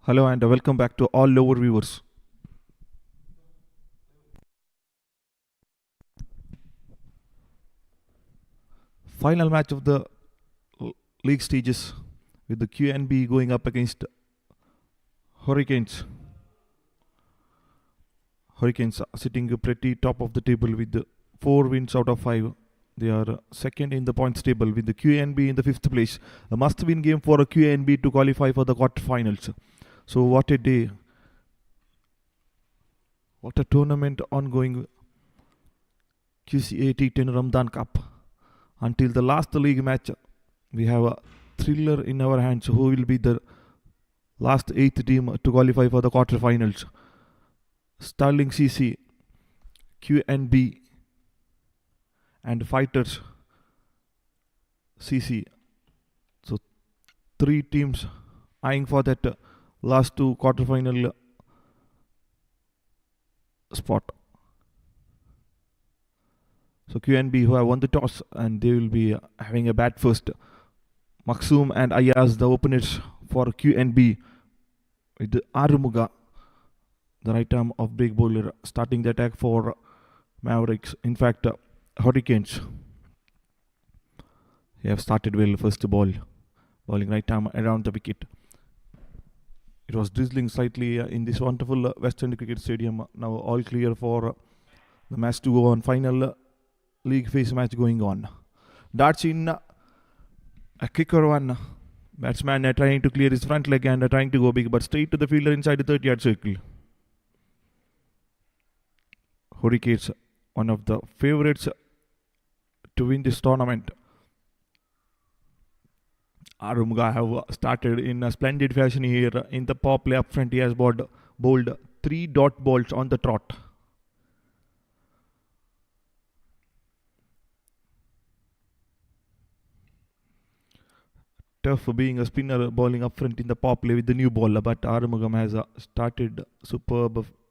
Hello and welcome back to all lower viewers. Final match of the league stages with the QNB going up against Hurricanes. Hurricanes are sitting pretty top of the table with 4 wins out of 5. They are second in the points table with the QNB in the 5th place. A must-win game for a QNB to qualify for the quarterfinals. So what a day. What a tournament ongoing. QCA T10 Ramadan Cup. Until the last league match, we have a thriller in our hands. Who will be the last 8th team to qualify for the quarterfinals? Sterling CC, QNB, and Fighters CC. So 3 teams eyeing for that last 2 quarterfinal spot. So QNB, who have won the toss, and they will be having a bat first. Maksum and Ayaz, the openers for QNB, with Arumuga, the right arm of break bowler, starting the attack for Mavericks. In fact, Hurricanes, they have started well first ball, bowling right arm around the wicket. It was drizzling slightly in this wonderful Western Cricket Stadium. Now all clear for the match to go on. Final league phase match going on. Darts in a kicker one. Batsman trying to clear his front leg and trying to go big, but straight to the fielder inside the 30-yard circle. Hurricanes, one of the favorites to win this tournament. Arumuga have started in a splendid fashion here in the Powerplay up front. He has bowled 3 dot balls on the trot. Tough being a spinner bowling up front in the Powerplay with the new bowler, but Arumugam has started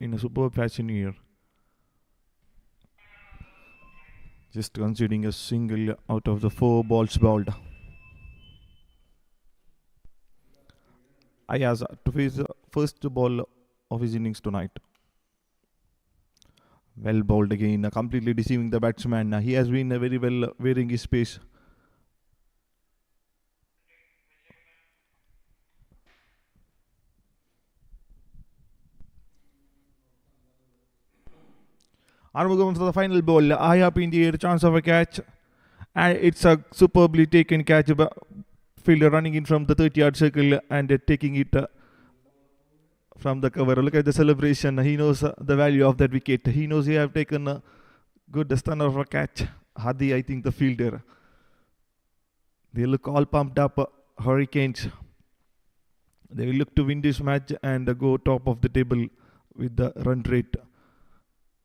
in a superb fashion here. Just conceding a single out of the 4 balls bowled. Ayaz to face the first ball of his innings tonight. Well bowled again, completely deceiving the batsman. He has been very well wearing his pace. Armugam for the final ball. High up in the air, chance of a catch. And it's a superbly taken catch. Fielder running in from the 30-yard circle and taking it from the cover. Look at the celebration. He knows the value of that wicket. He knows he have taken a good stunner of a catch. Hadi, I think, the fielder. They look all pumped up. Hurricanes. They will look to win this match and go top of the table with the run rate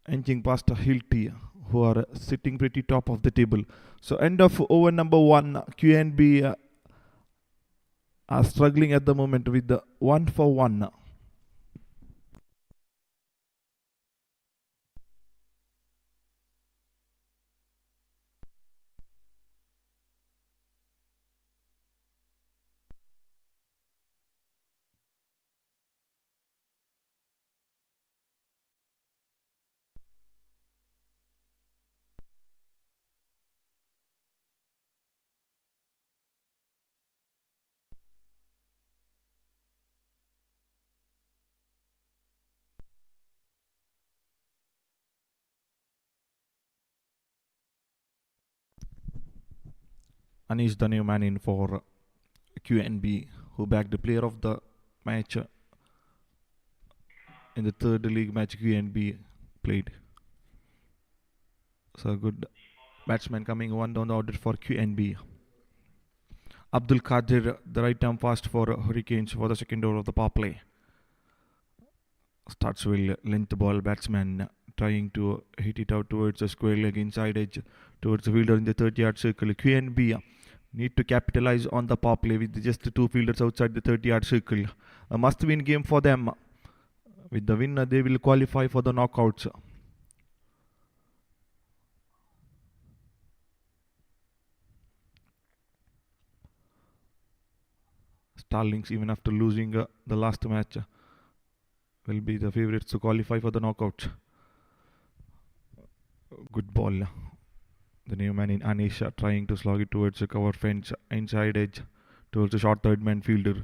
edging past Hilty, who are sitting pretty top of the table. So end of over number 1. QNB are struggling at the moment with the 1 for 1. Anish, the new man in for QNB, who bagged the player of the match in the 3rd league match QNB played. So good batsman coming one down the order for QNB. Abdul Qadir, the right arm fast for Hurricanes for the 2nd over of the power play. Starts well, length ball, batsman trying to hit it out towards the square leg inside edge towards the fielder in the 30-yard circle. QNB need to capitalize on the power play with just 2 fielders outside the 30-yard circle. A must-win game for them. With the win, they will qualify for the knockouts. Starlings, even after losing the last match, will be the favourites to qualify for the knockout. Good ball. The new man in Anisha trying to slog it towards the cover fence inside edge towards the short third man fielder.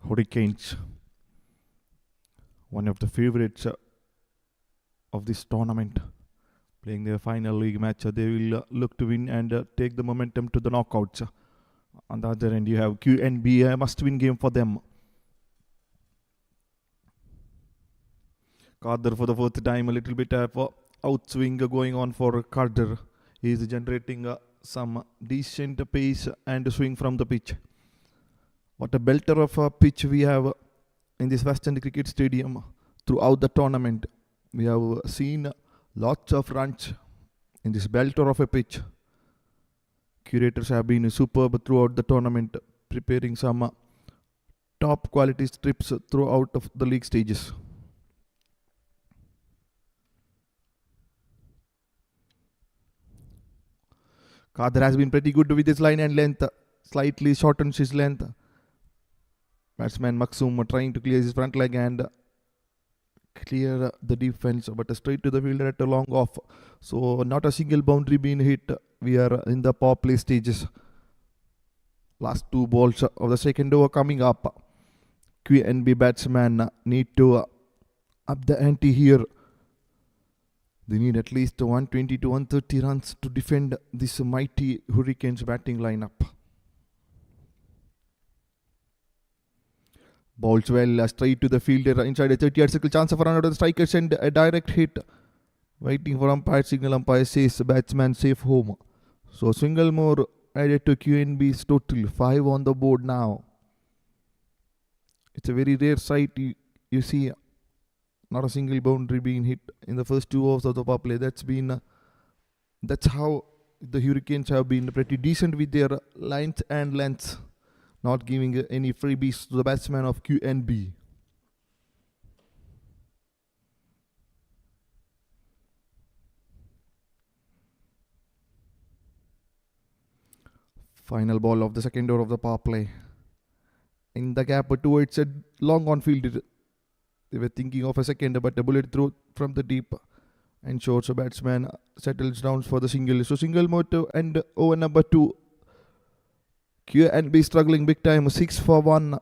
Hurricanes, one of the favourites of this tournament, playing their final league match. They will look to win and take the momentum to the knockouts. On the other end, you have QNB, a must-win game for them. Carter for the fourth time, a little bit of outswing going on for Carter. He is generating some decent pace and swing from the pitch. What a belter of a pitch we have in this West End Cricket Stadium throughout the tournament. We have seen lots of runs in this belter of a pitch. Curators have been superb throughout the tournament, preparing some top quality strips throughout of the league stages. Kader has been pretty good with his line and length, slightly shortens his length. Batsman Maksum trying to clear his front leg and clear the defense, but straight to the fielder at a long off. So not a single boundary being hit. We are in the power play stages. Last two balls of the second over coming up. QNB batsmen need to up the ante here. They need at least 120 to 130 runs to defend this mighty Hurricanes batting lineup. Balls well straight to the fielder inside a 30-yard circle. Chance of a run out of the strikers and a direct hit. Waiting for umpire signal. Umpire says batsman safe home. So single more added to QNB's total. 5 on the board now. It's a very rare sight. You see not a single boundary being hit in the first 2 overs of the power play. That's how the Hurricanes have been pretty decent with their lines and lengths, not giving any freebies to the batsman of QNB. Final ball of the second over of the power play. In the gap towards a long on field. They were thinking of a second, but a bullet through from the deep ensures a batsman settles down for the single. So single more to end over number 2. QNB struggling big time. 6 for 1.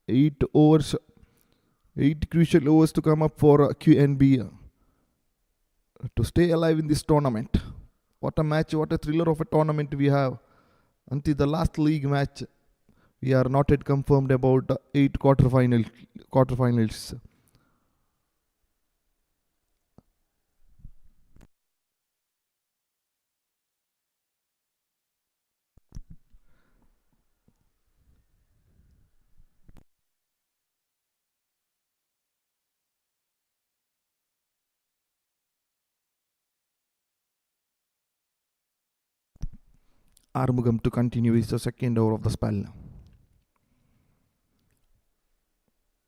8 overs. 8 crucial overs to come up for QNB to stay alive in this tournament. What a match, what a thriller of a tournament we have. Until the last league match, we are not yet confirmed about 8 quarterfinals. Armugam to continue with the second over of the spell.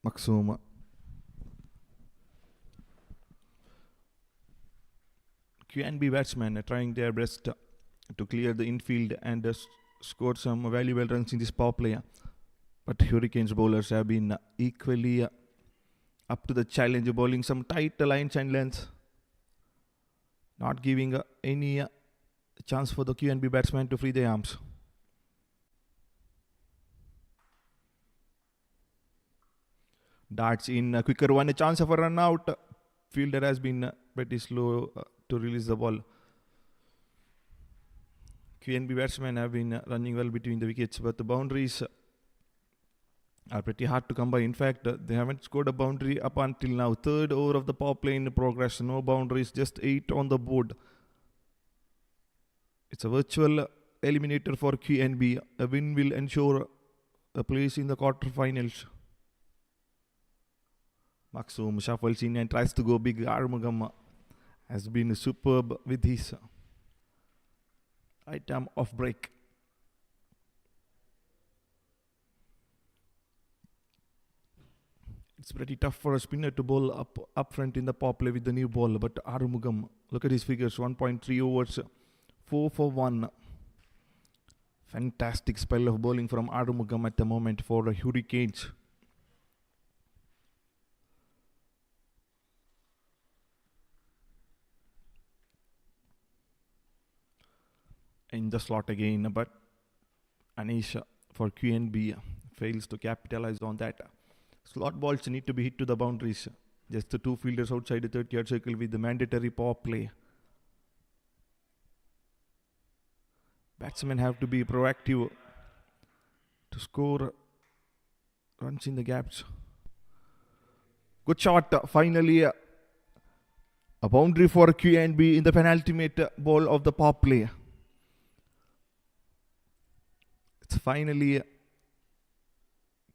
Maksum. QNB batsmen trying their best to clear the infield and score some valuable runs in this power play. But Hurricanes bowlers have been equally up to the challenge, bowling some tight lines and lengths, not giving any chance for the QNB batsman to free their arms. Darts in a quicker one, a chance of a run out. Fielder has been pretty slow to release the ball. QNB batsmen have been running well between the wickets, but the boundaries are pretty hard to come by. In fact, they haven't scored a boundary up until now. Third over of the power play in progress. No boundaries, just 8 on the board. It's a virtual eliminator for QNB. A win will ensure a place in the quarterfinals. Maksum shuffles in and tries to go big. Armugam has been superb with his item off break. It's pretty tough for a spinner to bowl up front in the power play with the new ball, but Armugam, look at his figures, 1.3 overs, 4 for 1. Fantastic spell of bowling from Arumugam at the moment for the Hurricanes. In the slot again, but Anish for QNB fails to capitalize on that. Slot balls need to be hit to the boundaries. Just the two fielders outside the 30-yard circle with the mandatory power play. Batsmen have to be proactive to score runs in the gaps. Good shot. Finally, a boundary for QNB in the penultimate ball of the power play. It's finally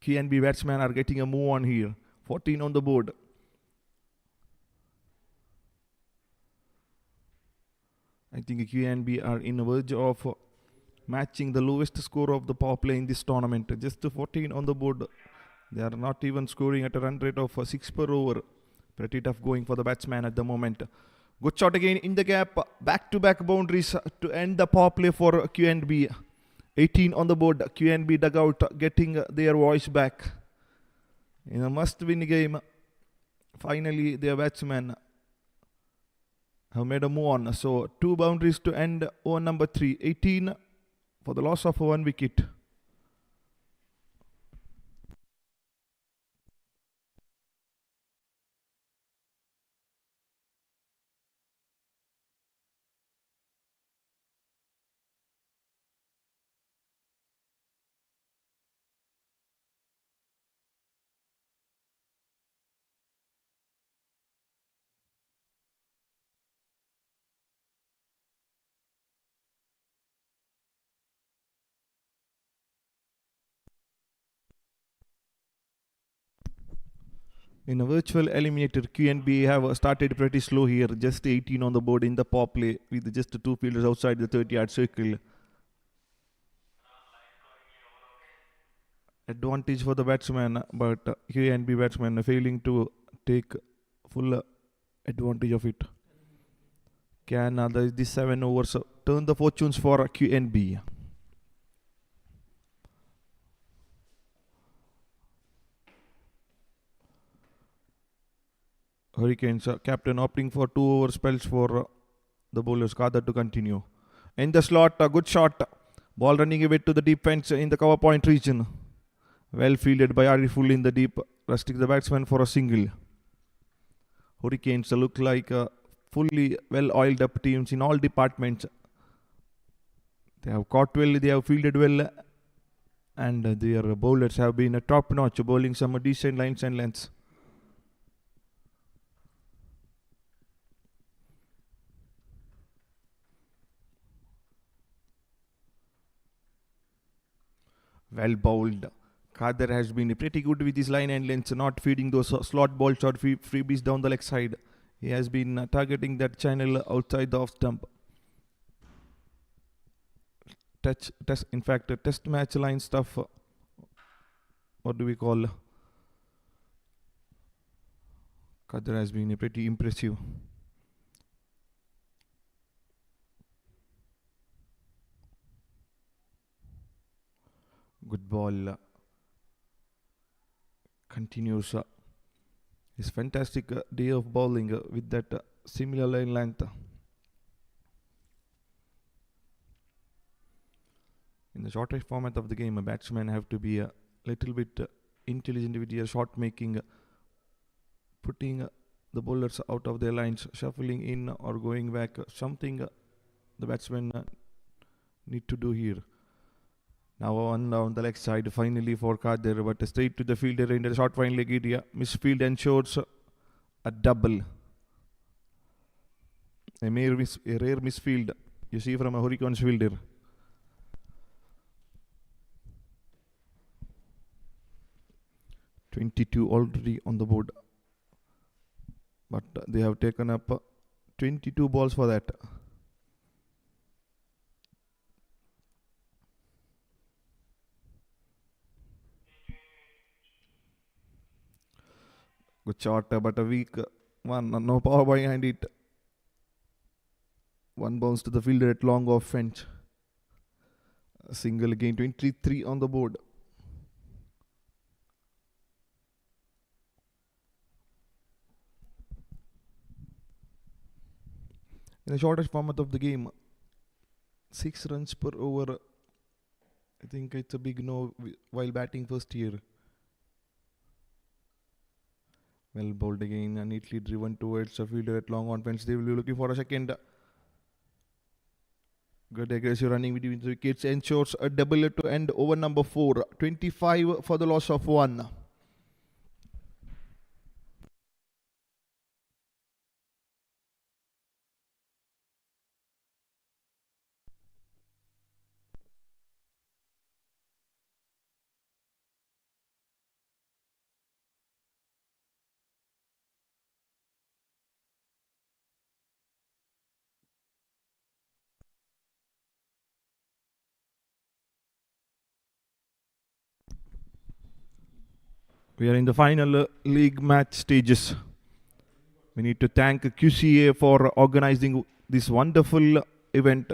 QNB batsmen are getting a move on here. 14 on the board. I think QNB are in the verge of matching the lowest score of the power play in this tournament. Just 14 on the board. They are not even scoring at a run rate of 6 per over. Pretty tough going for the batsman at the moment. Good shot again in the gap. Back-to-back boundaries to end the power play for QNB. 18 on the board. QNB dugout getting their voice back. In a must-win game, finally their batsmen have made a move on. So 2 boundaries to end over number 3. 18 for the loss of 1 wicket. In a virtual eliminator, QNB have started pretty slow here. Just 18 on the board in the power play with just 2 fielders outside the 30-yard circle. Advantage for the batsman, but QNB batsman failing to take full advantage of it. Can these 7 overs turn the fortunes for QNB? Hurricanes captain opting for 2 over spells for the bowlers. Kader to continue. In the slot, a good shot. Ball running away to the deep fence in the cover point region. Well fielded by Ariful in the deep, resting the batsman for a single. Hurricanes look like fully well oiled up teams in all departments. They have caught well, they have fielded well, and their bowlers have been top notch, bowling some decent lines and lengths. Well bowled. Kader has been pretty good with his line and lengths, not feeding those slot balls or freebies down the leg side. He has been targeting that channel outside the off stump. In fact, test match line stuff. What do we call? Kader has been pretty impressive. Good ball. Continues his fantastic day of bowling with that similar line length. In the shorter format of the game, batsmen have to be a little bit intelligent with their shot making, putting the bowlers out of their lines, shuffling in or going back, something the batsmen need to do here. Now one down the leg side finally for Kader, but straight to the fielder in the short fine leg area. Misfield ensures a double. A rare misfield you see from a Hurricanes fielder. (22) already on the board, but they have taken up 22 balls for that. Good shot, but a weak one. No power behind it. One bounce to the fielder at long off fence. Single again, 23 on the board. In the shortest format of the game, 6 runs per over. I think it's a big no while batting first year. Well bowled again and neatly driven towards a fielder at long on fence. They will be looking for a second. Good aggressive running between the wickets ensures a double to end over number 4. 25 for the loss of 1. We are in the final league match stages. We need to thank QCA for organizing this wonderful event,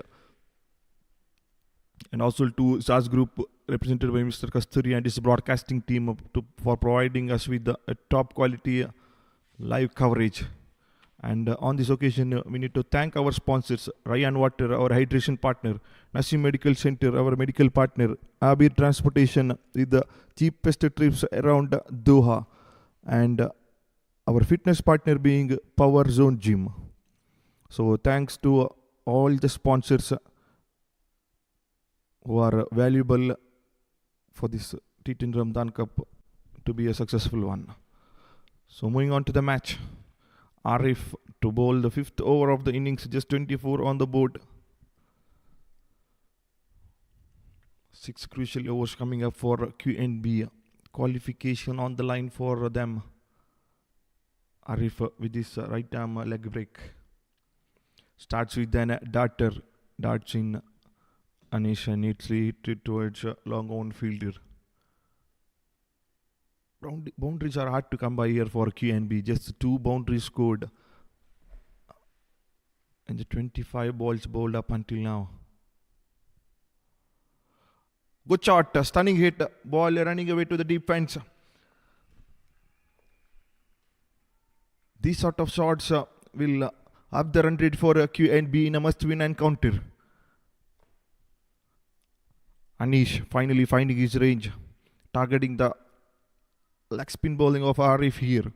and also to SAS Group represented by Mr. Kasturi and his broadcasting team for providing us with a top quality live coverage. And on this occasion, we need to thank our sponsors, Ryan Water, our hydration partner, Nasim Medical Center, our medical partner, Abir Transportation with the cheapest trips around Doha, and our fitness partner being Power Zone Gym. So thanks to all the sponsors who are valuable for this T10 Ramadan Cup to be a successful one. So moving on to the match. Arif to bowl the 5th over of the innings, just 24 on the board. 6 crucial overs coming up for QNB. Qualification on the line for them. Arif with his right arm leg break. Starts with an darter. Darts in Anisha neatly hit towards long on fielder. Boundaries are hard to come by here for QNB. Just 2 boundaries scored. And the 25 balls bowled up until now. Good shot, stunning hit. Ball running away to the deep fence. These sort of shots will up the run rate for QNB in a must-win encounter. Anish finally finding his range, targeting the leg spin bowling of Arif here.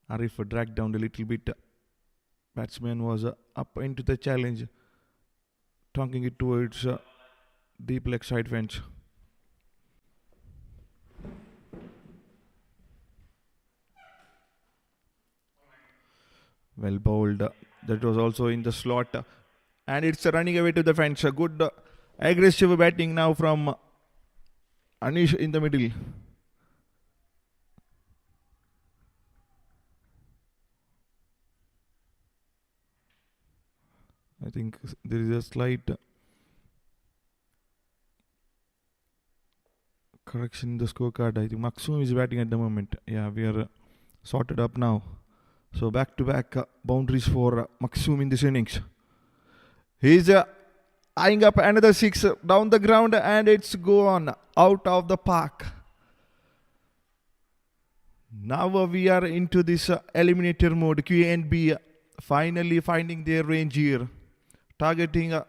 Arif dragged down a little bit. Batsman was up into the challenge, tonking it towards deep leg side fence. Well bowled. That was also in the slot. And it's running away to the fence. A good aggressive batting now from Anish in the middle. I think there is a slight correction in the scorecard. I think Maksum is batting at the moment. Yeah, we are sorted up now. So back-to-back boundaries for Maksum in this innings. He's eyeing up another 6 down the ground, and it's gone out of the park. Now we are into this eliminator mode. QNB finally finding their range here, targeting the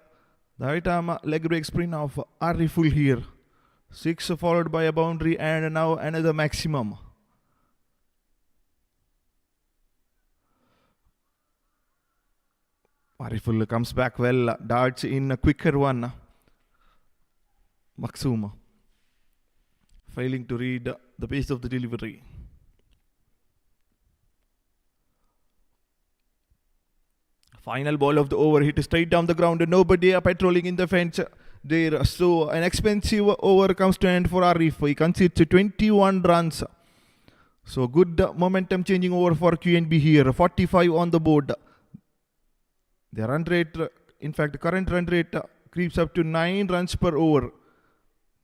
right arm leg break spin of Ariful here. 6 followed by a boundary, and now another maximum. Ariful comes back well, darts in a quicker one. Maksum failing to read the pace of the delivery. Final ball of the over, hit straight down the ground. Nobody patrolling in the fence there. So an expensive over comes to end for Arif. He concedes 21 runs. So good momentum changing over for QNB here. 45 on the board. Their run rate, in fact, the current run rate creeps up to 9 runs per over.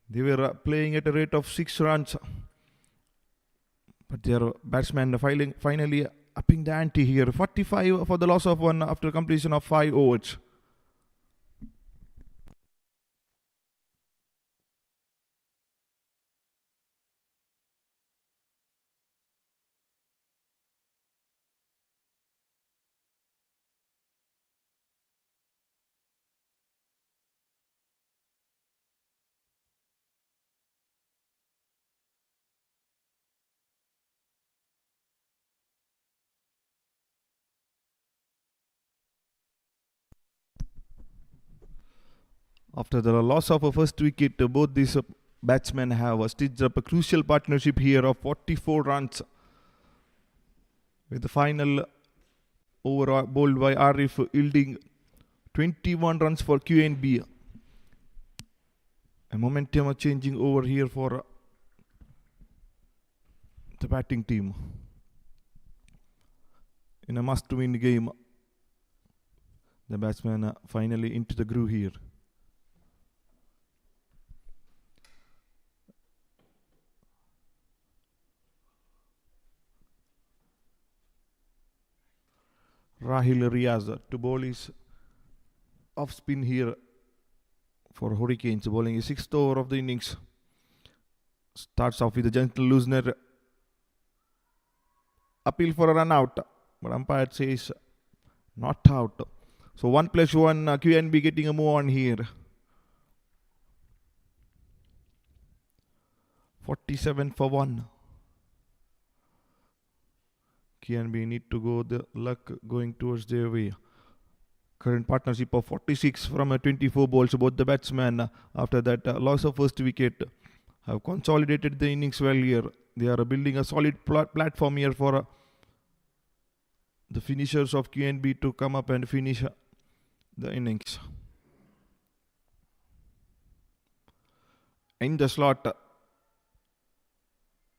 They were playing at a rate of 6 runs. But their batsman finally upping the ante here. 45 for the loss of one after completion of 5 overs. After the loss of a first wicket, both these batsmen have stitched up a crucial partnership here of 44 runs. With the final over bowled by Arif yielding 21 runs for QNB. A momentum changing over here for the batting team. In a must-win game, the batsmen finally into the groove here. Rahil Riaz to bowl is off spin here for Hurricanes, bowling a 6th over of the innings. Starts off with a gentle loosener. Appeal for a run out, but umpire says not out. So 1+1, QNB getting a move on here. 47 for 1. QNB need to go the luck going towards their way. Current partnership of 46 from 24 balls. Both the batsmen after that loss of first wicket have consolidated the innings well here. They are building a solid platform here for the finishers of QNB to come up and finish the innings. In the slot,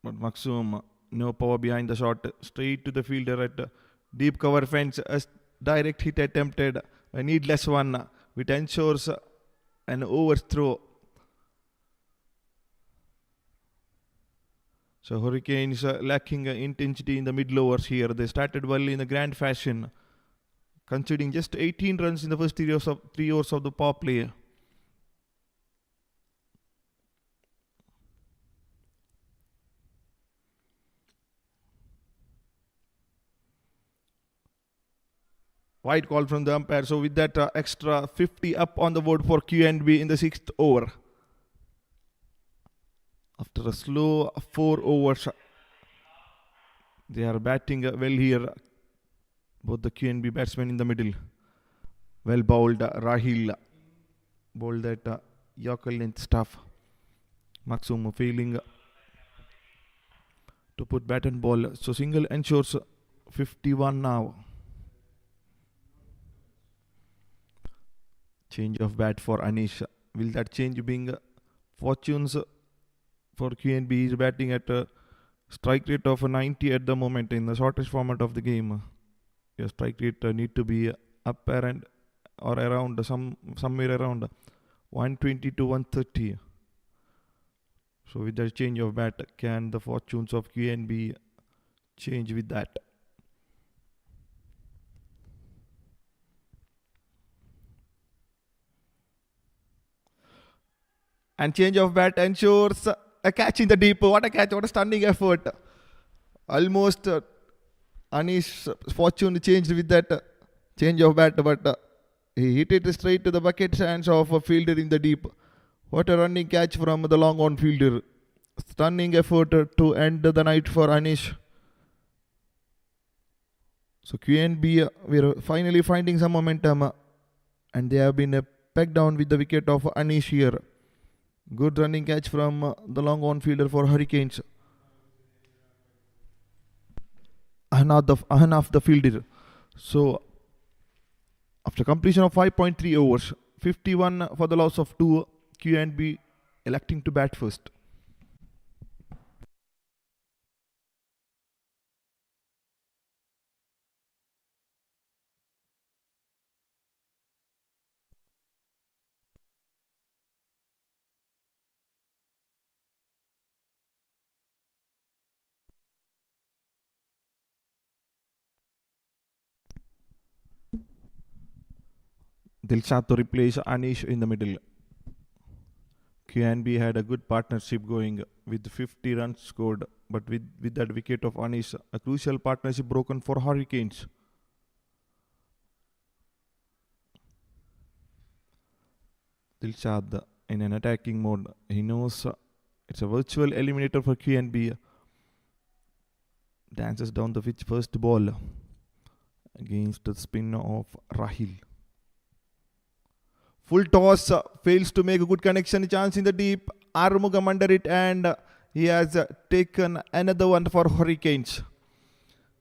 but Maxum, no power behind the shot, straight to the fielder at deep cover fence. A direct hit attempted, a needless one, which ensures an overthrow. So Hurricanes lacking intensity in the middle overs here. They started well in a grand fashion, conceding just 18 runs in the first 3 overs of the power play. Wide call from the umpire. So with that extra 50 up on the board for QNB in the 6th over. After a slow 4 overs, they are batting well here. Both the QNB batsmen in the middle. Well bowled Rahil. Bowled that Yorker length stuff. Maxum failing to put bat and ball. So single ensures 51 now. Change of bat for Anish. Will that change being fortunes for QNB? Is batting at a strike rate of 90 at the moment in the shortest format of the game. Your strike rate need to be up and or around somewhere around 120 to 130. So with that change of bat, can the fortunes of QNB change with that? And change of bat ensures a catch in the deep. What a catch, what a stunning effort. Almost Anish's fortune changed with that change of bat, but he hit it straight to the bucket hands of a fielder in the deep. What a running catch from the long on fielder. Stunning effort to end the night for Anish. So QNB we're finally finding some momentum, and they have been pegged down with the wicket of Anish here. Good running catch from the long on fielder for Hurricanes. Enough the fielder. So after completion of 5.3 overs, 51 for the loss of 2, QNB electing to bat first. Dilshad to replace Anish in the middle. QNB had a good partnership going with 50 runs scored, but with that wicket of Anish, a crucial partnership broken for Hurricanes. Dilshad in an attacking mode. He knows it's a virtual eliminator for QNB. Dances down the pitch first ball against the spin of Rahil. Full toss, fails to make a good connection, chance in the deep. Armugam under it, and he has taken another one for Hurricanes.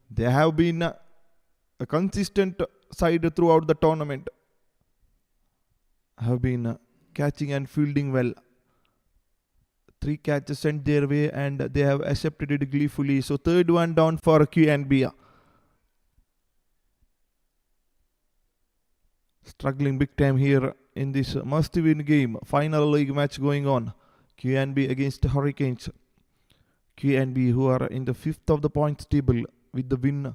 They have been a consistent side throughout the tournament. Have been catching and fielding well. 3 catches sent their way, and they have accepted it gleefully. So third one down for QNB. Struggling big time here in this must-win game. Final league match going on. QNB against Hurricanes. QNB, who are in the 5th of the points table with the win,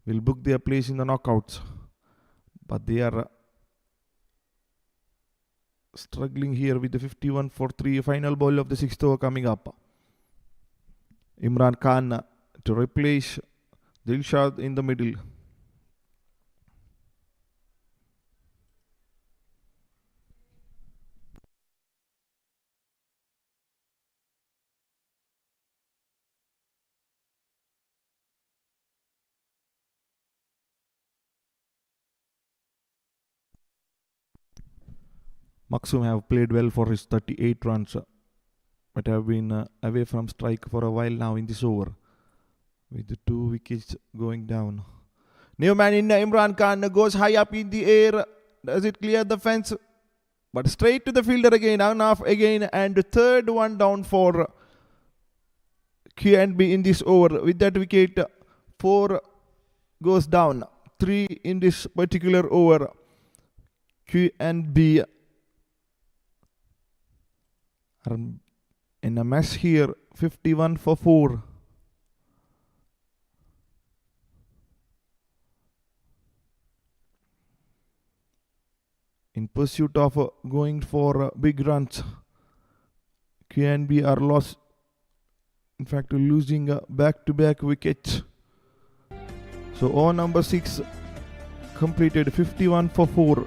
will book their place in the knockouts. But they are struggling here with the 51 for 3 final ball of the 6th over coming up. Imran Khan to replace Dilshad in the middle. Maksum have played well for his 38 runs, but have been away from strike for a while now in this over, with the 2 wickets going down. New man in Imran Khan goes high up in the air. Does it clear the fence? But straight to the fielder again, on off again, and the third one down for QNB in this over. With that wicket, 4 goes down. 3 in this particular over. QNB are in a mess here. 51 for 4. In pursuit of going for big runs. QNB are lost. In fact, losing back-to-back wickets. So over number 6 completed. 51 for 4.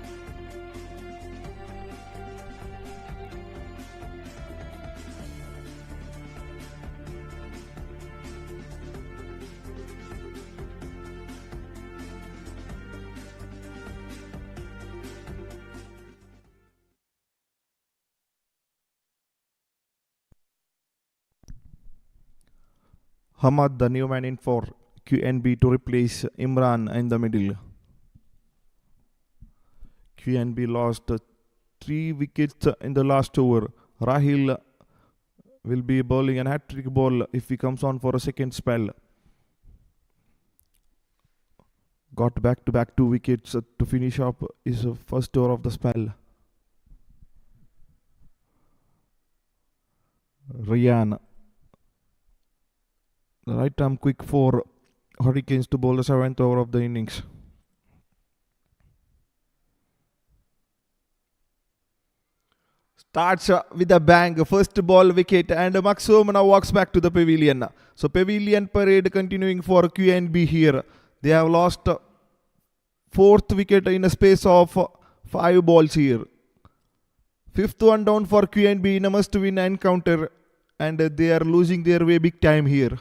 Hamad, the new man in for QNB to replace Imran in the middle. QNB lost 3 wickets in the last over. Rahil will be bowling an hat-trick ball if he comes on for a second spell. Got back-to-back 2 wickets to finish up his first over of the spell. Ryan. The right arm quick for Hurricanes to bowl the 7th over of the innings. Starts with a bang. First ball wicket, and Maksum now walks back to the pavilion. So pavilion parade continuing for QNB here. They have lost 4th wicket in a space of 5 balls here. 5th one down for QNB in a must-win encounter, and they are losing their way big time here.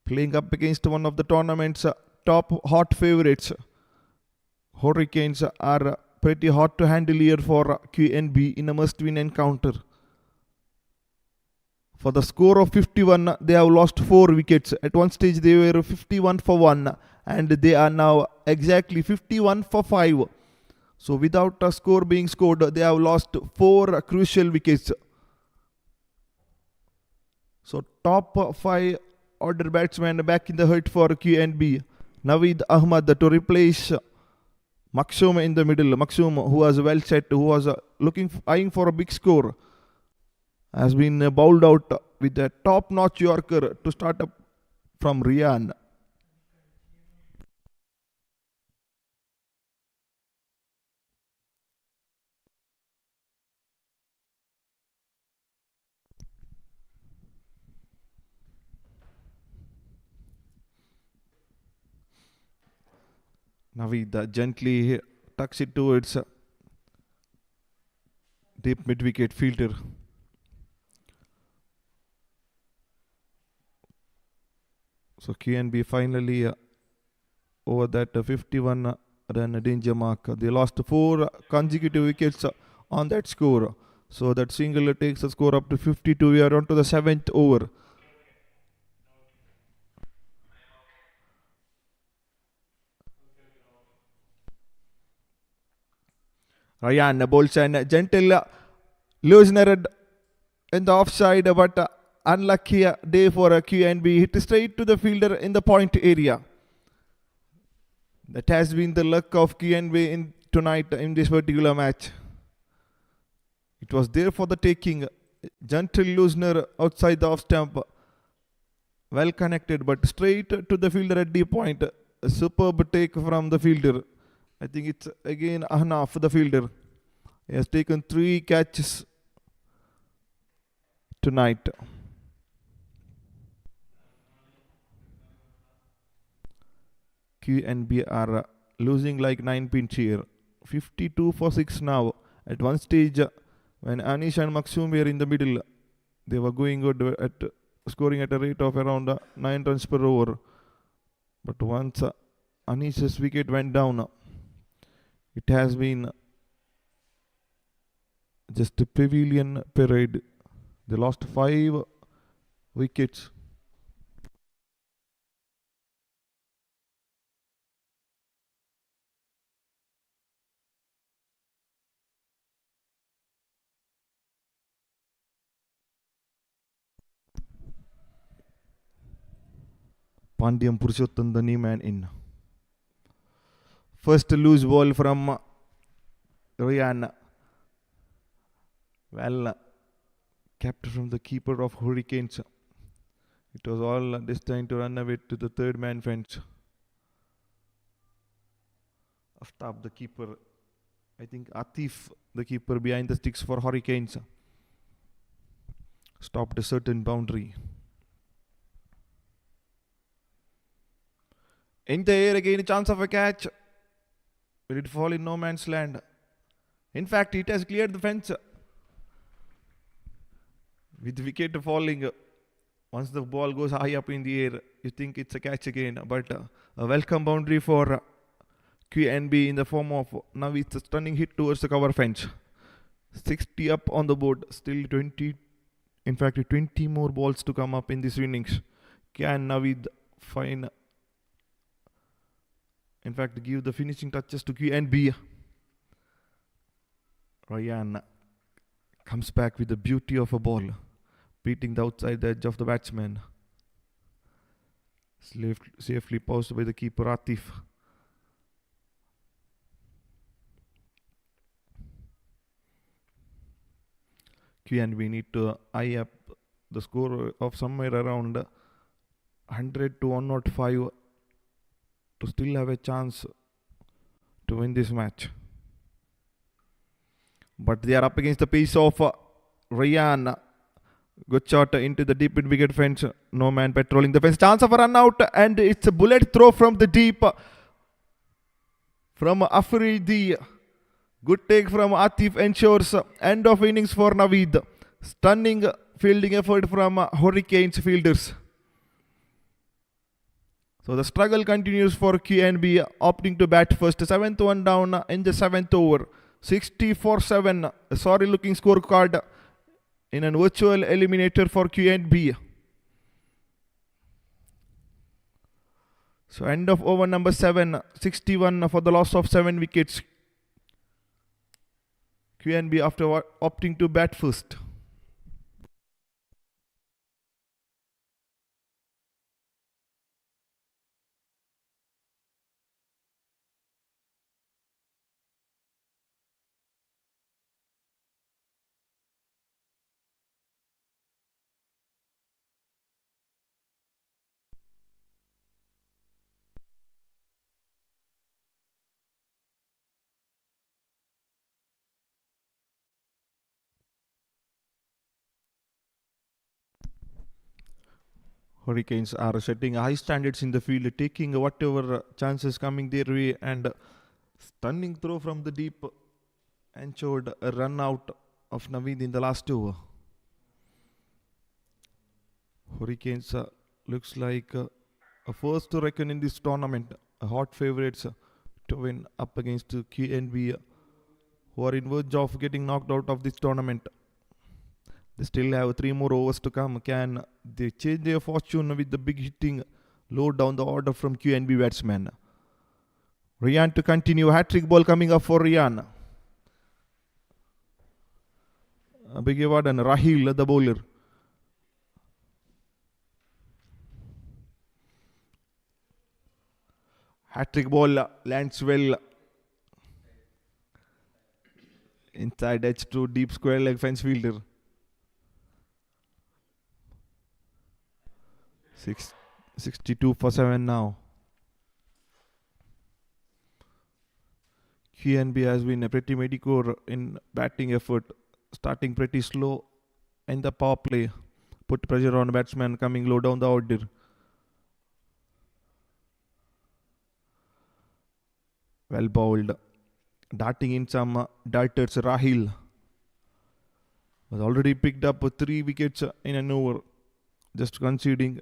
Playing up against one of the tournament's top hot favourites. Hurricanes are pretty hot to handle here for QNB in a must-win encounter. For the score of 51, they have lost 4 wickets. At one stage they were 51 for 1, and they are now exactly 51 for 5. So without a score being scored, they have lost 4 crucial wickets. So top 5 order batsman back in the hut for QNB. Naveed Ahmad to replace Maksum in the middle. Maksum, who was well set, who was eyeing for a big score, has been bowled out with a top-notch Yorker to start up from Ryan. Naveed gently tucks it towards deep mid wicket fielder. So QNB finally over that 51 run danger mark. They lost 4 consecutive wickets on that score. So that single takes the score up to 52. We are on to the 7th over. Ryan bowls and gentle loosener in the offside, but unlucky day for QNB. Hit straight to the fielder in the point area. That has been the luck of QNB in tonight in this particular match. It was there for the taking. Gentle loosener outside the off stump. Well connected, but straight to the fielder at the point. A superb take from the fielder. I think it's again Ahnaf, the fielder. He has taken 3 catches tonight. QNB are losing like 9 pins here. 52 for 6 now. At one stage, when Anish and Maksum were in the middle, they were going good at scoring at a rate of around 9 runs per over. But once Anish's wicket went down, it has been just a pavilion parade. They lost 5 wickets. Pandyam Purushottam, the new man in. First loose ball from Ryan. Well kept from the keeper of Hurricanes. It was all destined to run away to the third man fence. Aftab, the keeper. I think Atif, the keeper behind the sticks for Hurricanes, stopped a certain boundary. In the air again, a chance of a catch. Will it fall in no man's land? In fact, it has cleared the fence. With the wicket falling, once the ball goes high up in the air, you think it's a catch again. But a welcome boundary for QNB in the form of now it's a stunning hit towards the cover fence. 60 up on the board, still 20. In fact, 20 more balls to come up in this innings. Can Naveed find? In fact, give the finishing touches to QNB. Ryan comes back with the beauty of a ball, beating the outside edge of the batsman. Safely paused by the keeper Atif. QNB need to eye up the score of somewhere around 100 to 105 to still have a chance to win this match. But they are up against the pace of Ryan. Good shot into the deep in wicket fence. No man patrolling the fence. Chance of a run out, and it's a bullet throw from the deep from Afridi. Good take from Atif ensures end of innings for Naveed. Stunning fielding effort from Hurricanes fielders. So the struggle continues for QNB, opting to bat first. 7th one down in the 7th over. 60-7. A sorry looking scorecard in an virtual eliminator for QNB. So end of over number 7. 61 for the loss of 7 wickets. QNB after opting to bat first. Hurricanes are setting high standards in the field, taking whatever chances coming their way, and stunning throw from the deep ensured a run out of Naveed in the last over. Hurricanes looks like a first to reckon in this tournament, a hot favourites to win up against QNB, who are in verge of getting knocked out of this tournament. They still have 3 more overs to come. Can they change their fortune with the big hitting low down the order from QNB batsman? Ryan to continue. Hat-trick ball coming up for Ryan. Beg your pardon, Rahil the bowler. Hat-trick ball lands well inside edge to deep square leg fence fielder. 62 for 7 now. QNB has been a pretty mediocre in batting effort, starting pretty slow in the power play. Put pressure on batsman coming low down the order. Well bowled. Darting in some darters. Rahil was already picked up 3 wickets in an over, just conceding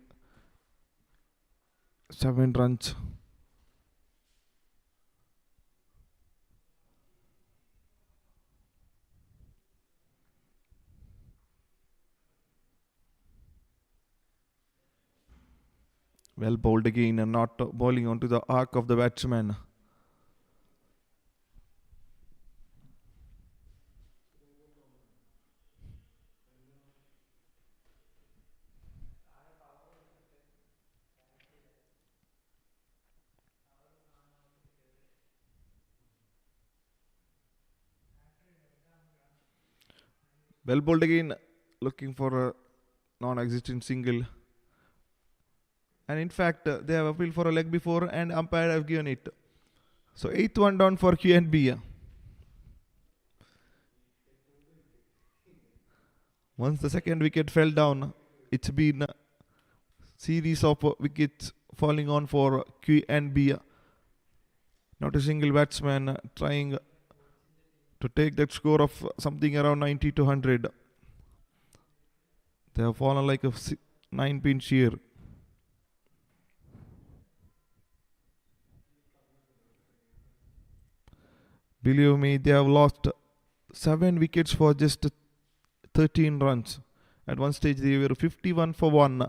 7 runs. Well bowled again and not bowling onto the arc of the batsman. Well bowled again, looking for a non-existent single. And in fact, they have appealed for a leg before and umpire have given it. So 8th one down for QNB. Once the second wicket fell down, it's been a series of wickets falling on for QNB. Not a single batsman trying to take that score of something around 90 to 100. They have fallen like a 9-pin shear. Believe me, they have lost 7 wickets for just 13 runs. At one stage they were 51 for 1.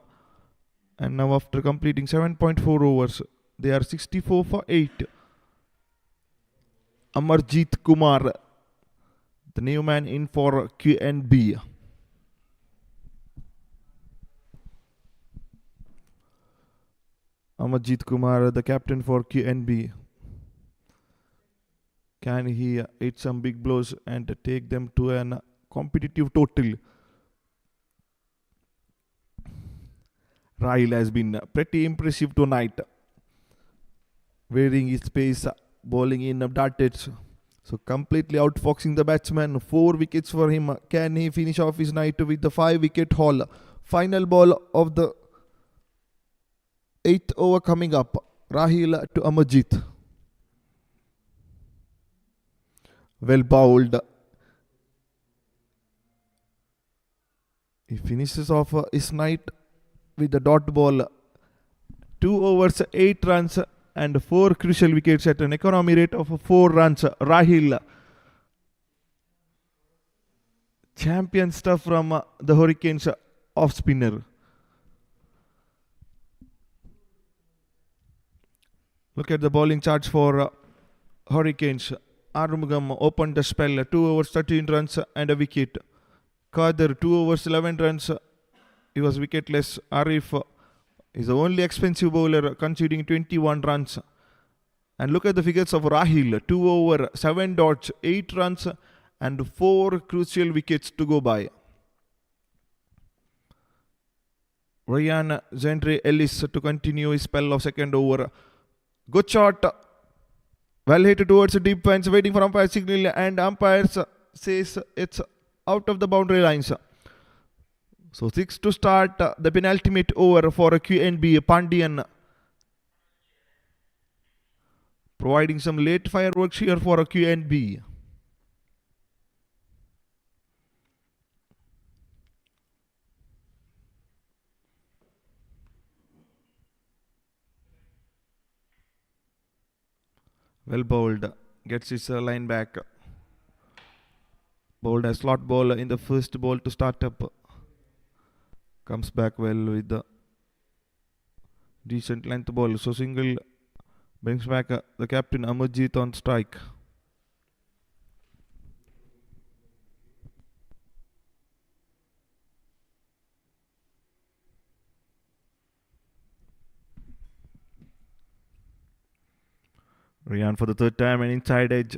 And now after completing 7.4 overs, they are 64 for 8. Amarjeet Kumar, the new man in for QNB. Amarjeet Kumar, the captain for QNB. Can he hit some big blows and take them to an competitive total? Rahil has been pretty impressive tonight, wearing his pace, bowling in darters. So completely outfoxing the batsman. 4 wickets for him. Can he finish off his night with the 5-wicket haul? Final ball of the 8th over coming up. Rahil to Amarjeet. Well bowled. He finishes off his night with the dot ball. 2 overs, 8 runs and 4 crucial wickets at an economy rate of 4 runs. Rahil. Champion stuff from the Hurricanes off spinner. Look at the bowling charts for Hurricanes. Arumugam opened the spell, 2 overs 13 runs and a wicket. Kadir 2 overs 11 runs, he was wicketless. Arif is the only expensive bowler conceding 21 runs. And look at the figures of Rahil, 2 over 7 dots, 8 runs and 4 crucial wickets to go by. Ryan Zendre Ellis to continue his spell of second over. Good shot. Well hit towards the deep fence, waiting for umpire signal, and umpires says it's out of the boundary lines. So 6 to start the penultimate over for QNB. Pandian providing some late fireworks here for QNB. Well bowled. Gets his line back. Bowled a slot ball in the first ball to start up. Comes back well with the decent length ball. So single brings back the captain Amarjeet on strike. Ryan for the third time and inside edge.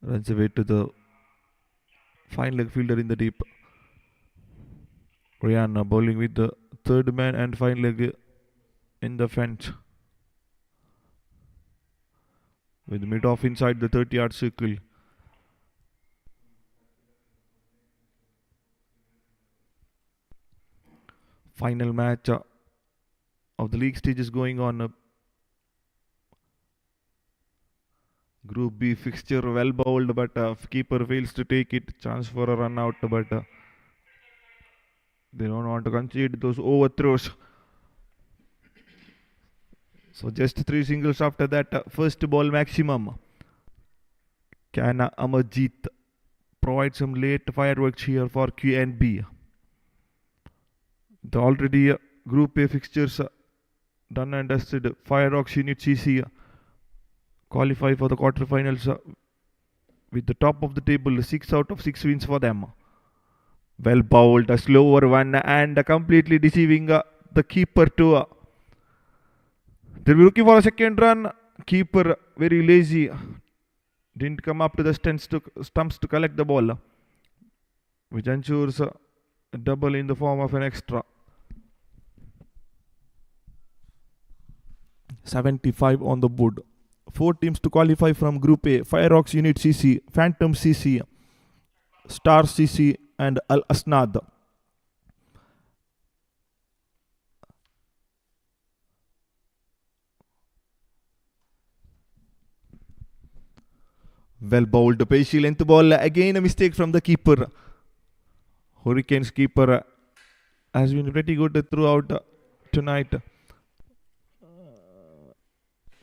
Runs away to the fine leg fielder in the deep. Ryan bowling with the third man and fine leg in the fence. With mid off inside the 30-yard circle. Final match of the league stage is going on. Group B fixture well bowled, but keeper fails to take it. Chance for a run out, but they don't want to concede those overthrows. So just 3 singles after that first ball maximum. Can Amarjeet provide some late fireworks here for QNB? The already Group A fixtures done and dusted. Fireworks Unit CC qualify for the quarterfinals with the top of the table. 6 out of 6 wins for them. Well bowled, a slower one, and completely deceiving the keeper too. They'll be looking for a second run. Keeper very lazy. Didn't come up to the stumps to collect the ball, which ensures a double in the form of an extra. 75 on the board. 4 teams to qualify from Group A. Fireworks Unit CC, Phantom CC, Star CC and Al Asnad. Well bowled, pacey length ball. Again a mistake from the keeper. Hurricanes keeper has been pretty good throughout tonight,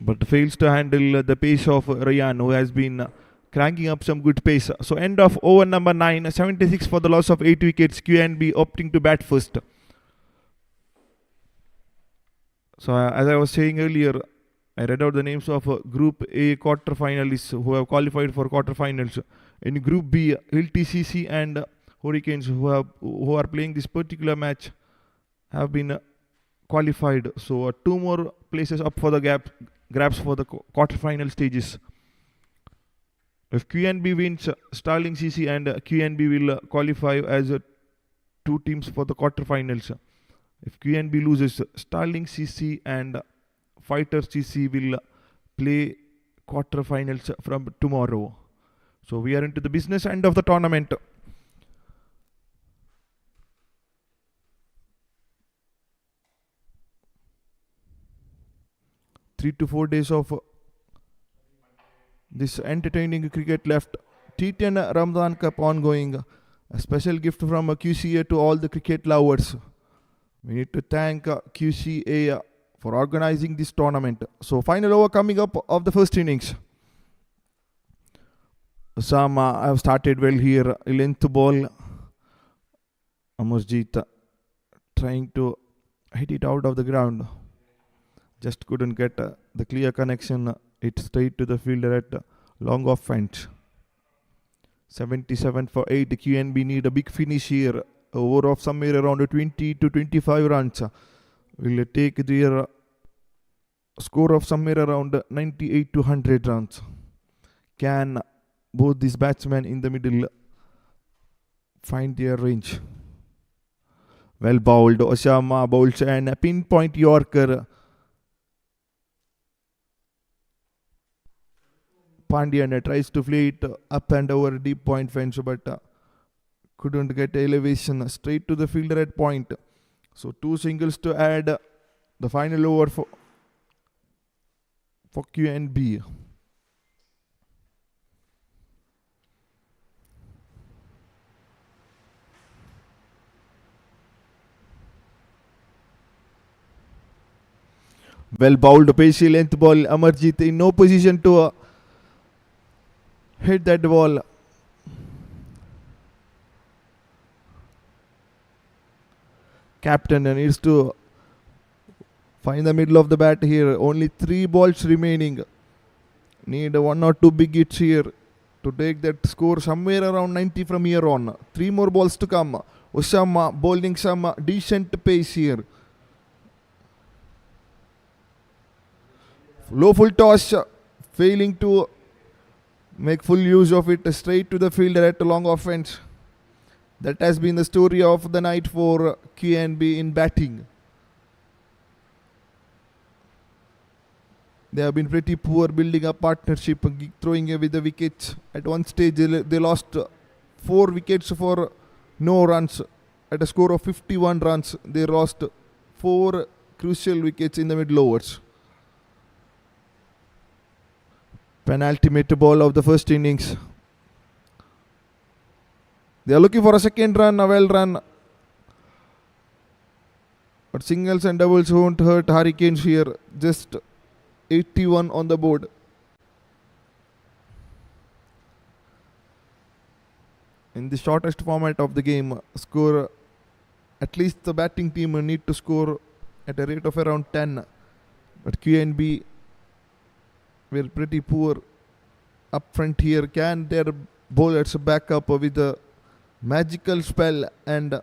but fails to handle the pace of Ryan, who has been cranking up some good pace. So end of over number 9, 76 for the loss of 8 wickets. QNB opting to bat first. So as I was saying earlier, I read out the names of Group A quarterfinalists who have qualified for quarterfinals. In Group B, Hill TCC and Hurricanes who are playing this particular match have been qualified. So 2 more places up for the grabs for the quarterfinal stages. If QNB wins, Starling CC and QNB will qualify as 2 teams for the quarterfinals. If QNB loses, Starling CC and Fighters CC will play quarterfinals from tomorrow. So we are into the business end of the tournament. Three to 4 days of this entertaining cricket left. T10 Ramadan Cup ongoing. A special gift from QCA to all the cricket lovers. We need to thank QCA for organizing this tournament. So final over coming up of the first innings. Some have started well here. Length ball. Amarjeet trying to hit it out of the ground. Just couldn't get the clear connection. It straight to the fielder at long off fence. 77 for 8. QNB need a big finish here. Over of somewhere around 20 to 25 runs. Will take their score of somewhere around 98 to 100 runs. Can both these batsmen in the middle find their range? Well bowled. Osama bowls and a pinpoint Yorker. Pandian tries to flee it up and over deep point fence, but couldn't get elevation, straight to the fielder at point. So 2 singles to add the final over for QNB. Well bowled, pacey length ball. Amarjit in no position to hit that ball. Captain needs to find the middle of the bat here. Only 3 balls remaining. Need 1 or 2 big hits here to take that score somewhere around 90 from here on. 3 more balls to come. Osama bowling some decent pace here. Low full toss, failing to make full use of it, straight to the fielder at a long offense. That has been the story of the night for QNB in batting. They have been pretty poor building a partnership, throwing away the wickets. At one stage, they lost 4 wickets for no runs. At a score of 51 runs, they lost 4 crucial wickets in the middle overs. Penultimate ball of the first innings. They are looking for a second run, a well run. But singles and doubles won't hurt Hurricanes here. Just 81 on the board. In the shortest format of the game, score, at least the batting team need to score at a rate of around 10. But QNB were pretty poor up front here. Can their bowlers back up with a magical spell and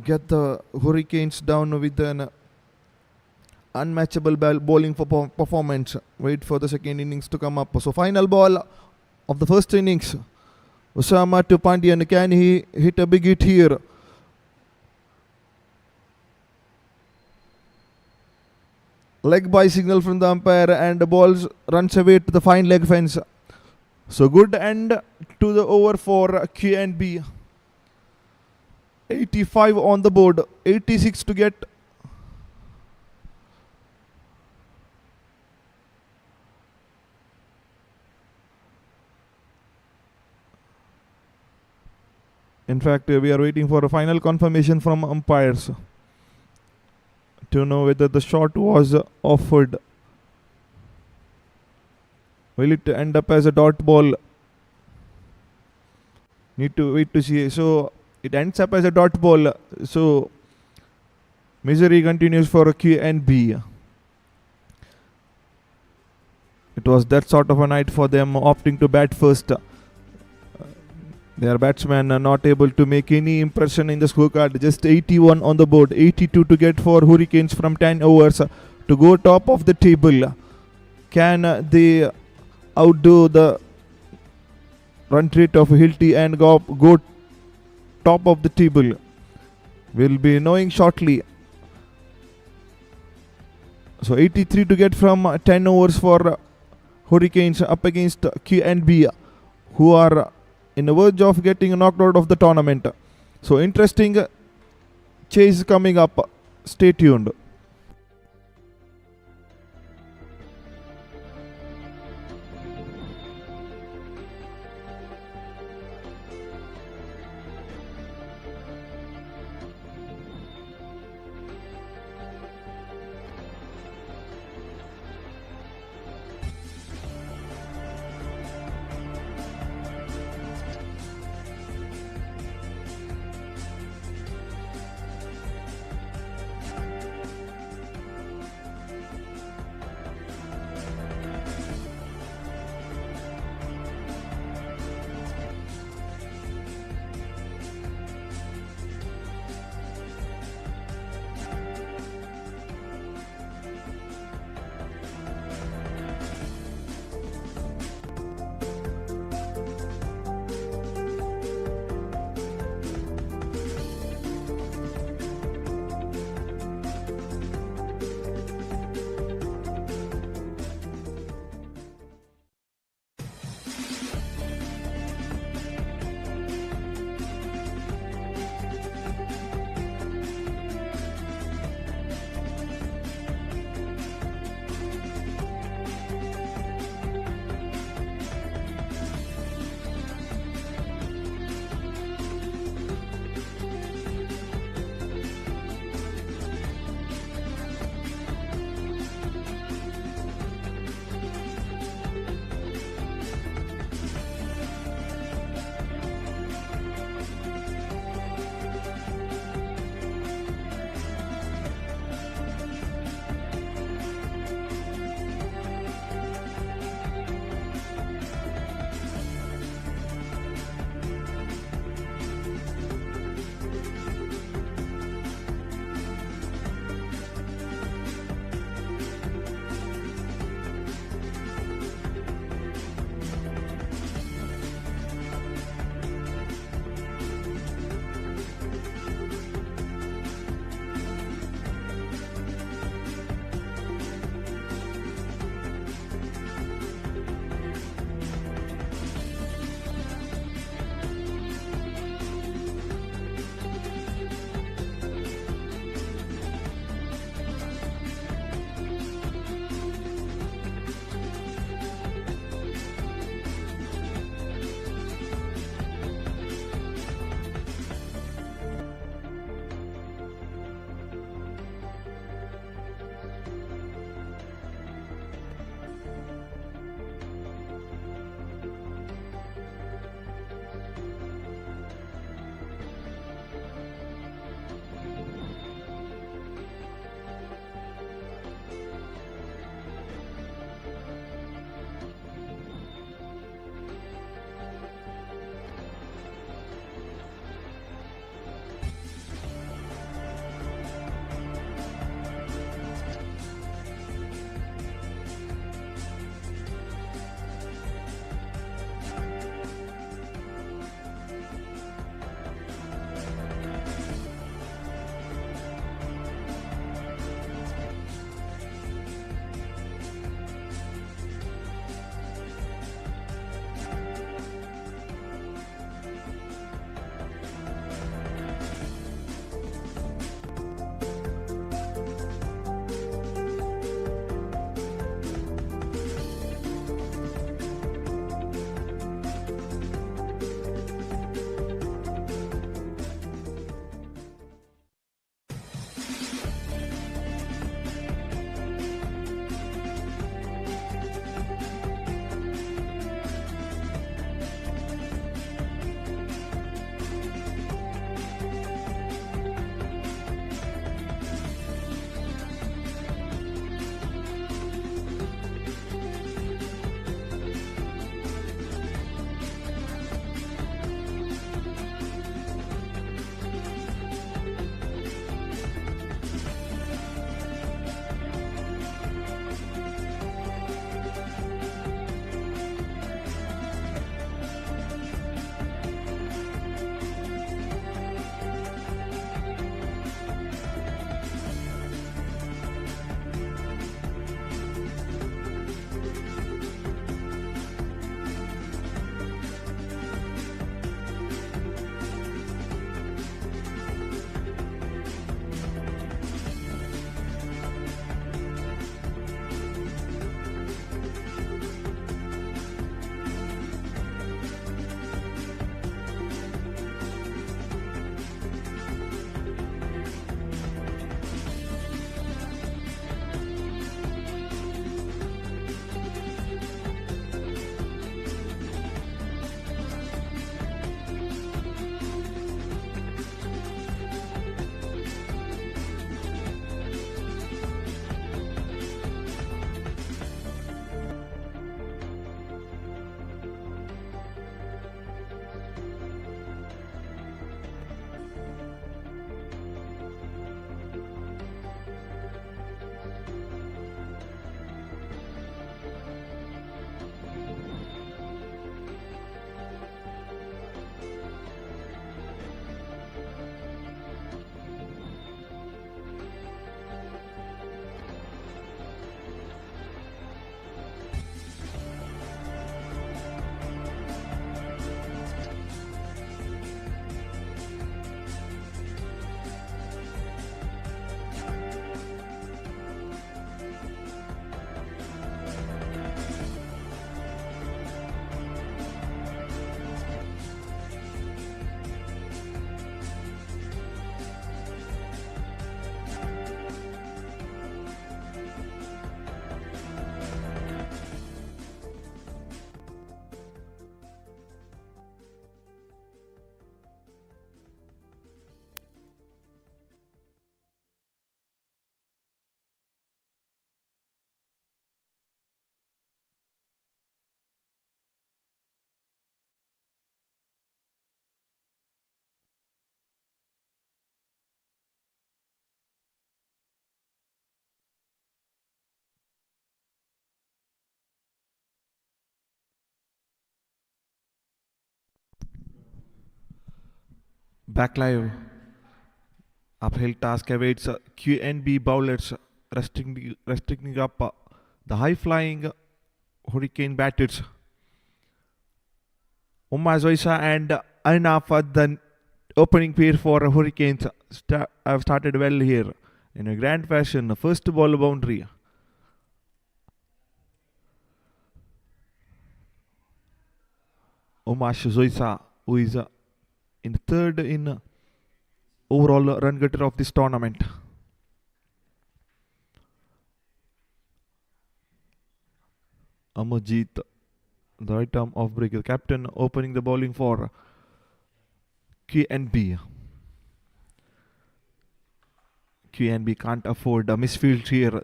get the Hurricanes down with an unmatchable bowling performance? Wait for the second innings to come up. So final ball of the first innings. Osama to Pandian. Can he hit a big hit here? Leg by signal from the umpire, and the ball runs away to the fine leg fence. So good end to the over for QNB. 85 on the board, 86 to get. In fact, we are waiting for a final confirmation from umpires to know whether the shot was offered. Will it end up as a dot ball? Need to wait to see. So it ends up as a dot ball. So misery continues for QNB. It was that sort of a night for them, opting to bat first. Their batsmen are not able to make any impression in the scorecard. Just 81 on the board, 82 to get for Hurricanes from 10 overs to go top of the table. Can they outdo the run rate of Hilty and go top of the table? We'll be knowing shortly. So 83 to get from 10 overs for Hurricanes up against QNB, who are in the verge of getting knocked out of the tournament. So interesting chase coming up. Stay tuned. Back live. Uphill task awaits QNB bowlers restricting up the high-flying Hurricane batters. Zoisa and Arnaf, the opening pair for Hurricanes, have started well here in a grand fashion. First ball boundary. Zoisa, who is in third in overall run getter of this tournament. Amarjeet, the right arm off breaker captain, opening the bowling for QNB. QNB can't afford a misfield here.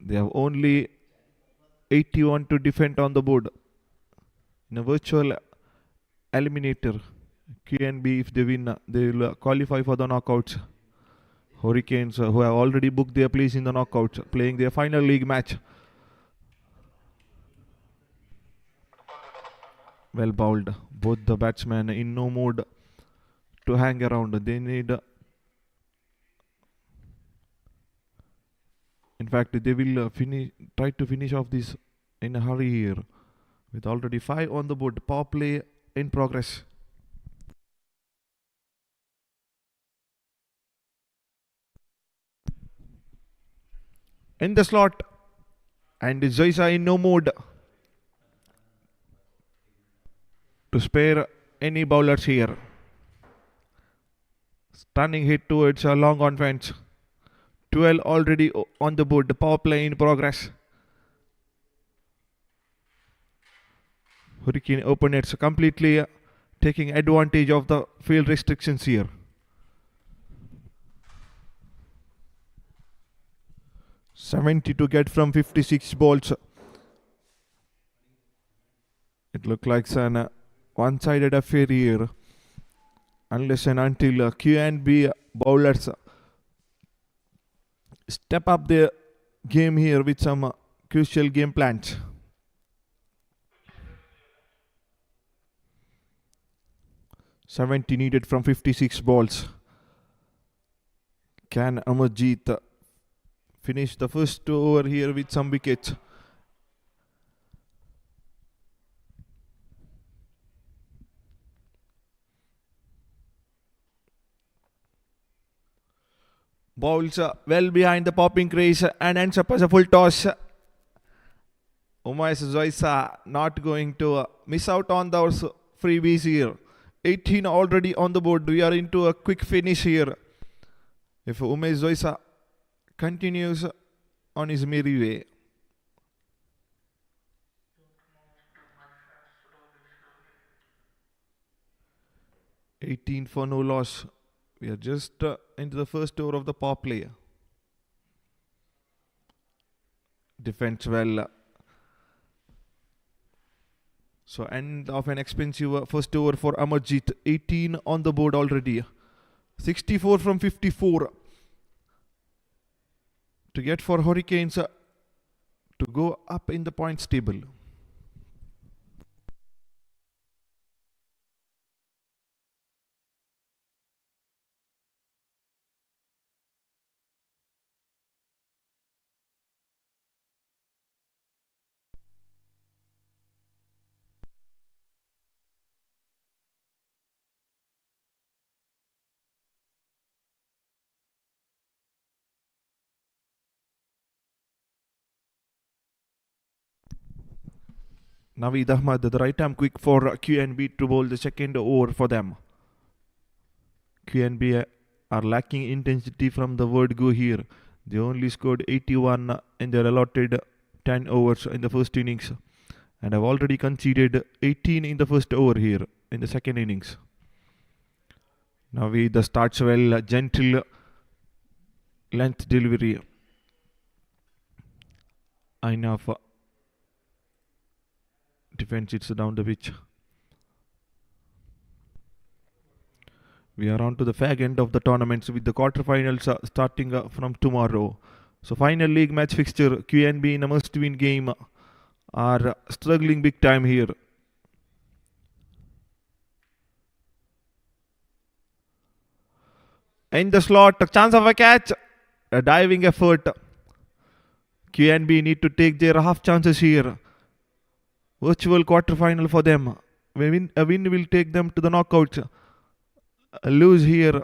They have only 81 to defend on the board. In a virtual eliminator, QNB, if they win, they will qualify for the knockouts. Hurricanes, who have already booked their place in the knockouts, playing their final league match. Well bowled. Both the batsmen in no mood to hang around. They need... In fact, they will try to finish off this in a hurry here. With already 5 on the board. Power play in progress. In the slot. And Zoisa in no mood to spare any bowlers here. Stunning hit towards a long on fence. 12 already on the board. Power play in progress. Hurricane opponents completely taking advantage of the field restrictions here. $70 to get from 56 balls. It looks like an one-sided affair here. Unless and until QNB bowlers step up their game here with some crucial game plans. $70 needed from 56 balls. Can Amarjeet finish the first over here with some wickets? Bowls well behind the popping crease and ends up as a full toss. Zoisa not going to miss out on those freebies here. 18 already on the board. We are into a quick finish here. If Zoisa continues on his merry way. $18 for no loss. We are just into the first over of the power play. Defends well. So end of an expensive first over for Amarjeet. 18 on the board already. 64 from 54. To get for Hurricanes to go up in the points table. Naveed Ahmad, the right arm quick for QNB to bowl the second over for them. QNB are lacking intensity from the word go here. They only scored 81 in their allotted 10 overs in the first innings and have already conceded 18 in the first over here in the second innings. Naveed starts well, gentle length delivery. Enough. Defense it's down the pitch. We are on to the fag end of the tournaments with the quarterfinals starting from tomorrow. So final league match fixture, QNB in a must-win game are struggling big time here. In the slot, chance of a catch. A diving effort. QNB need to take their half chances here. Virtual quarter-final for them. A win will take them to the knockouts. A lose here,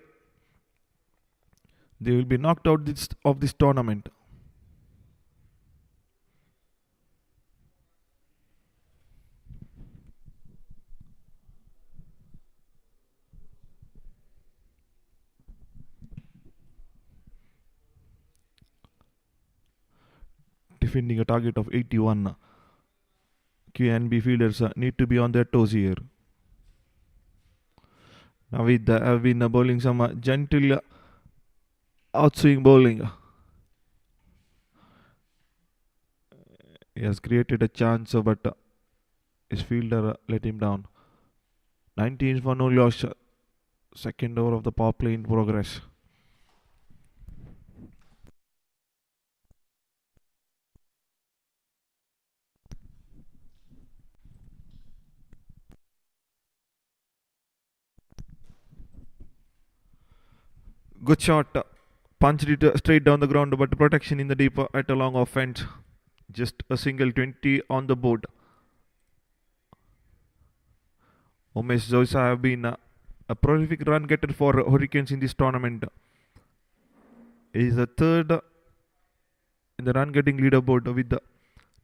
they will be knocked out of this tournament. Defending a target of 81. QNB fielders need to be on their toes here. Navid have been bowling some gentle outswing bowling. He has created a chance, but his fielder let him down. 19 for no loss. Second over of the power play in progress. Good shot. Punched it straight down the ground, but protection in the deep at a long offense. Just a single 20 on the board. Umesh Zoisa have been a prolific run getter for Hurricanes in this tournament. He is the third in the run getting leaderboard with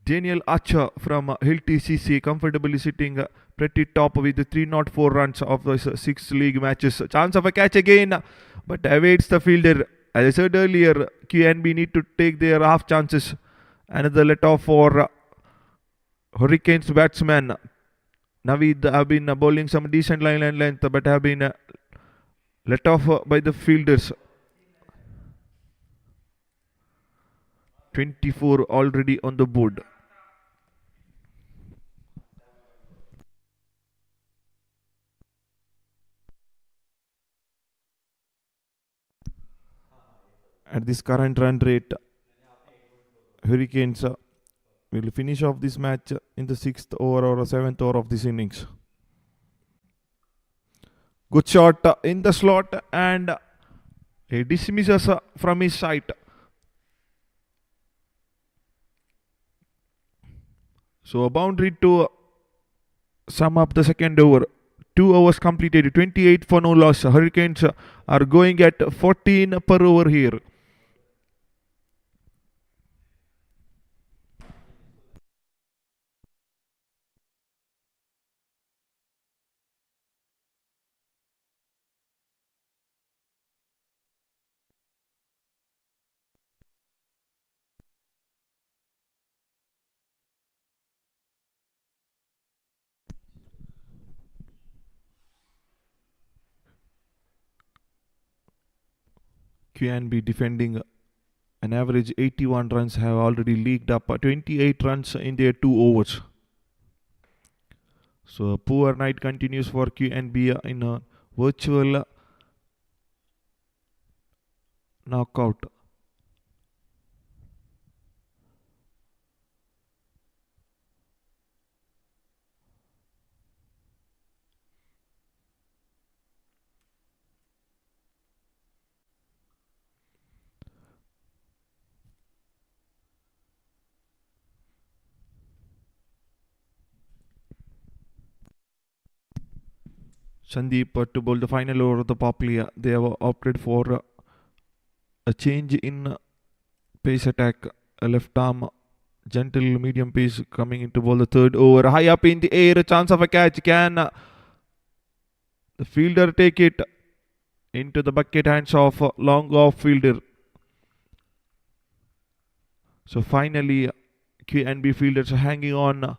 Daniel Archer from Hilti CC comfortably sitting pretty top with 304 runs of the 6 league matches. Chance of a catch again, but awaits the fielder. As I said earlier, QNB need to take their half chances. Another let off for Hurricanes batsman. Navid have been bowling some decent line and length, but have been let off by the fielders. 24 already on the board. At this current run rate, Hurricanes will finish off this match in the 6th over or 7th over of this innings. Good shot in the slot, and he dismisses from his sight. So a boundary to sum up the second over. 2 overs completed, 28 for no loss. Hurricanes are going at 14 per over here. QNB defending an average 81 runs have already leaked up 28 runs in their 2 overs. So a poor night continues for QNB in a virtual knockout. Sandeep to bowl the final over of the Powerplay. They have opted for a change in pace attack. A left arm, gentle medium pace coming into bowl the third over. High up in the air, a chance of a catch. Can the fielder take it into the bucket hands of long off fielder? So finally, QNB fielders are hanging on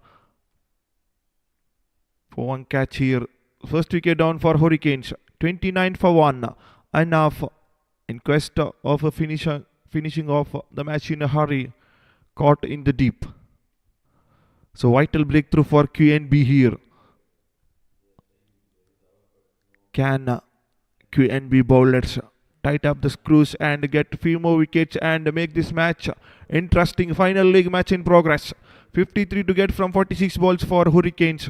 for one catch here. First wicket down for Hurricanes. 29 for 1. Enough in quest of a finishing off the match in a hurry. Caught in the deep. So vital breakthrough for QNB here. Can QNB bowlers tight up the screws and get few more wickets and make this match interesting? Final league match in progress. 53 to get from 46 balls for Hurricanes.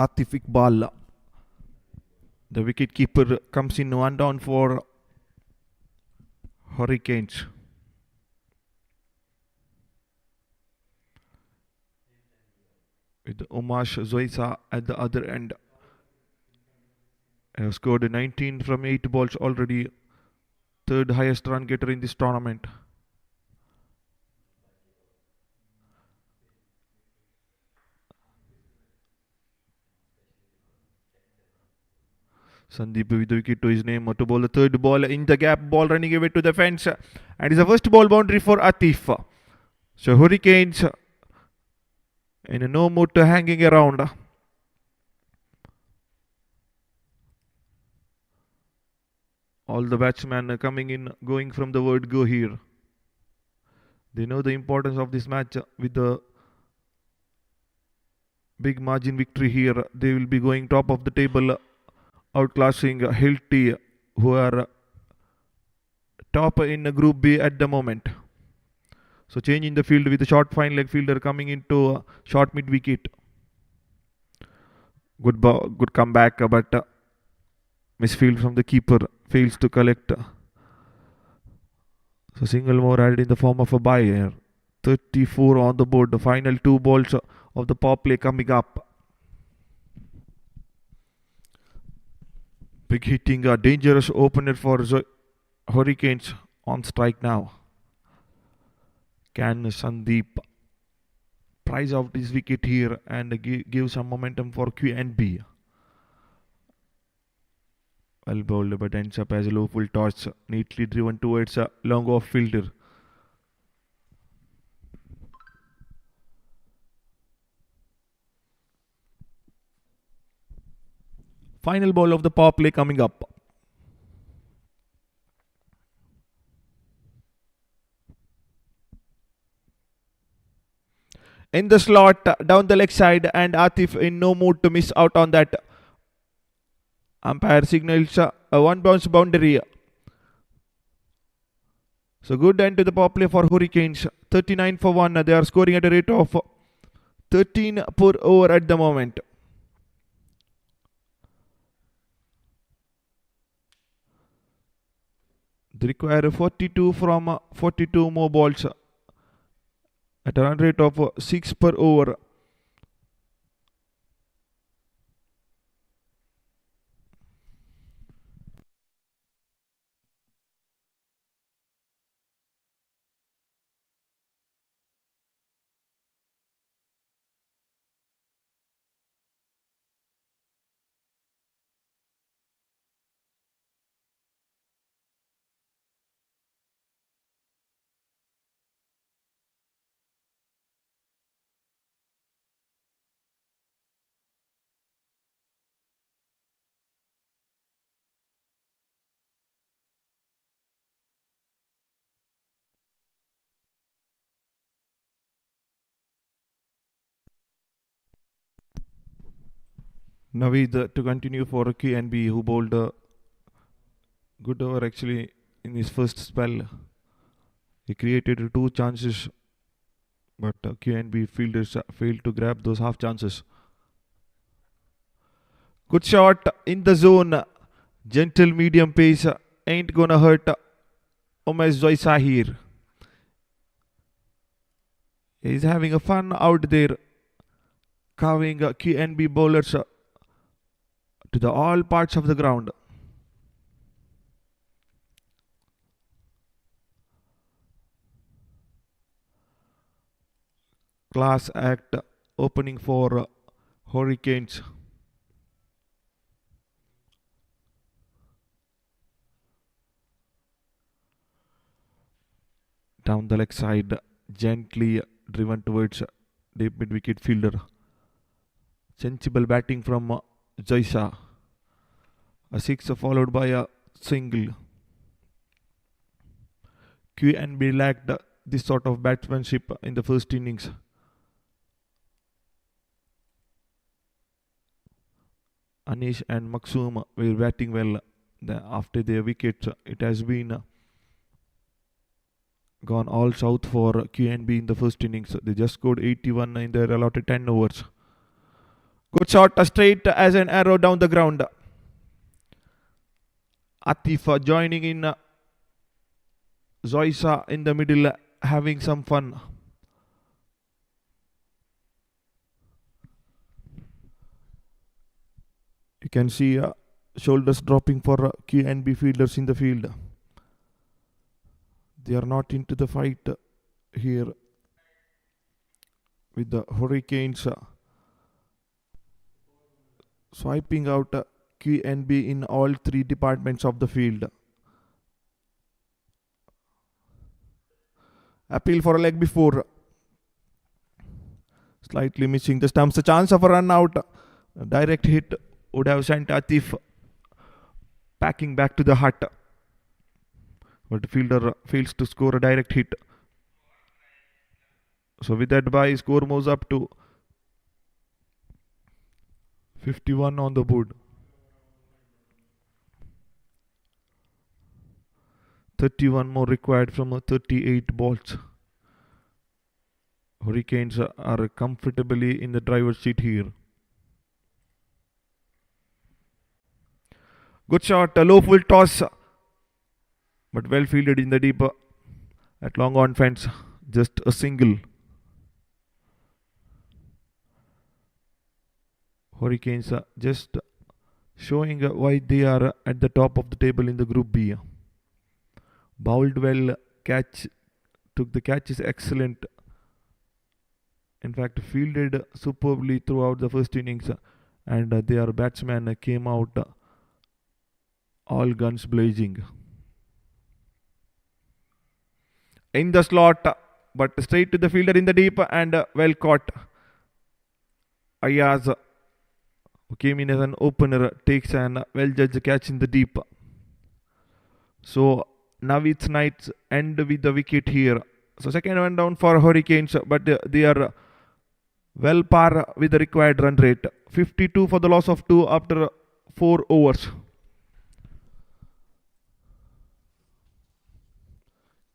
Atif Iqbal. The wicket keeper comes in one down for Hurricanes. With Umash Zoisa at the other end. Have scored 19 from 8 balls already. Third highest run getter in this tournament. Sandeep with the wicket to his name to bowl the third ball in the gap. Ball running away to the fence. And it's a first ball boundary for Atif. So Hurricanes in no mood to hanging around. All the batsmen coming in, going from the word go here. They know the importance of this match with the big margin victory here. They will be going top of the table, outclassing Hilty, who are top in Group B at the moment. So changing the field with a short fine leg fielder coming into short mid wicket. Good comeback, but misfield from the keeper fails to collect. So single more added in the form of a bye here. 34 on the board. The final 2 balls of the power play coming up. Big hitting, a dangerous opener for Hurricanes on strike now. Can Sandeep prize out his wicket here and give some momentum for QNB? Well bowled, but ends up as a low full toss, neatly driven towards a long off fielder. Final ball of the power play coming up. In the slot, down the leg side, and Atif in no mood to miss out on that. Umpire signals a 1 bounce boundary. So good end to the power play for Hurricanes. 39 for 1. They are scoring at a rate of 13 per over at the moment. They require 42 from 42 more balls at a run rate of 6 per over. Naveed to continue for QNB, who bowled a good over actually in his first spell. He created 2 chances, but QNB fielders failed to grab those half chances. Good shot in the zone. Gentle medium pace ain't gonna hurt Umesh Zoisa here. He's having a fun out there, carving QNB bowlers to the all parts of the ground. Class act opening for Hurricanes. Down the leg side, gently driven towards deep mid wicket fielder. Sensible batting from Zoisa. A 6 followed by a single. QNB lacked this sort of batsmanship in the first innings. Anish and Maksum were batting well. After their wickets, it has been gone all south for QNB in the first innings. They just scored 81 in their allotted 10 overs. Good shot, straight as an arrow down the ground. Atif joining in. Zoisa in the middle having some fun. You can see shoulders dropping for QNB fielders in the field. They are not into the fight here with the Hurricanes swiping out QNB in all three departments of the field. Appeal for a leg before. Slightly missing the stumps. A chance of a run out. A direct hit would have sent Atif packing back to the hut. But the fielder fails to score a direct hit. So with that bye, score moves up to 51 on the board. 31 more required from 38 balls. Hurricanes are comfortably in the driver's seat here. Good shot, a low full toss, but well fielded in the deep at long on fence. Just a single. Hurricanes just showing why they are at the top of the table in the Group B. Bowled well, took the catch is excellent. In fact, fielded superbly throughout the first innings, and their batsmen came out all guns blazing. In the slot, but straight to the fielder in the deep and well caught. Ayaz, who came in as an opener, takes an well-judged catch in the deep. So now it's Knights end with the wicket here. So second one down for Hurricanes, but they are well par with the required run rate. 52 for the loss of 2 after 4 overs.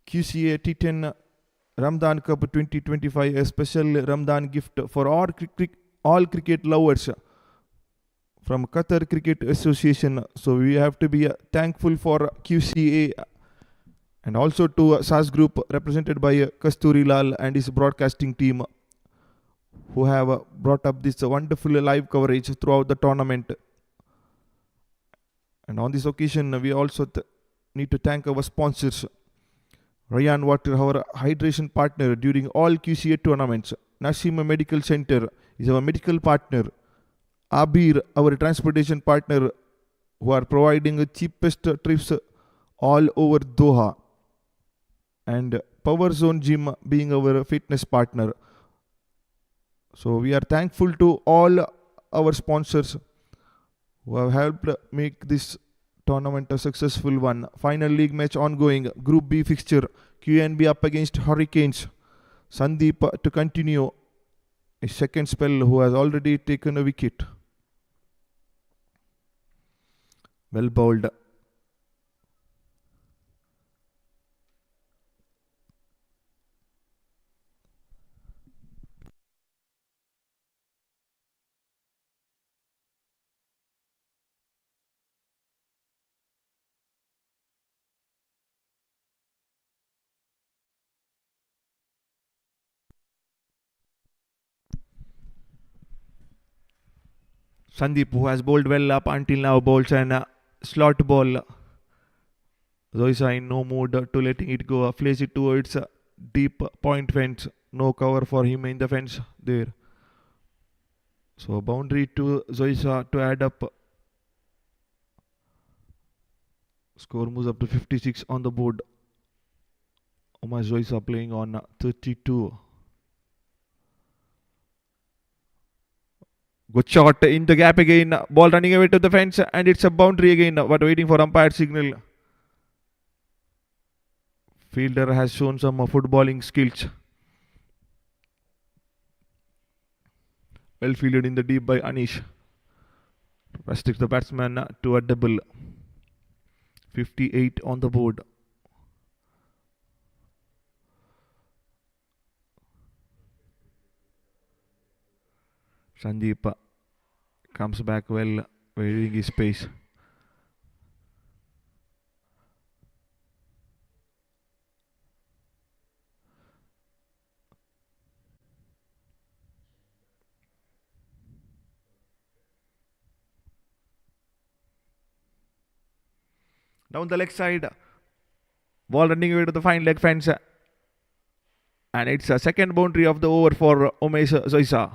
QCA T10 Ramadan Cup 2025, a special Ramadan gift for all cricket lovers from Qatar Cricket Association. So we have to be thankful for QCA and also to SAS Group represented by Kasturi Lal and his broadcasting team, who have brought up this wonderful live coverage throughout the tournament. And on this occasion, we also need to thank our sponsors. Rayan Water, our hydration partner during all QCA tournaments. Nasim Medical Center is our medical partner. Abir, our transportation partner, who are providing the cheapest trips all over Doha. And Power Zone Gym being our fitness partner. So we are thankful to all our sponsors who have helped make this tournament a successful one. Final league match ongoing. Group B fixture. QNB up against Hurricanes. Sandeep to continue a second spell, who has already taken a wicket. Well bowled. Sandeep, who has bowled well up until now, bowls an slot ball. Zoisa in no mood to letting it go. Plays it towards deep point fence. No cover for him in the fence there. So boundary to Zoisa to add up. Score moves up to 56 on the board. Omar Zoisa playing on 32. Good shot in the gap again. Ball running away to the fence, and it's a boundary again, but waiting for umpire signal. Fielder has shown some footballing skills. Well fielded in the deep by Anish. Restricts the batsman to a double. 58 on the board. Sandeep Comes back well, varying his pace. Down the leg side, ball running away to the fine leg fence, and it's a second boundary of the over for Umesh Zoisa.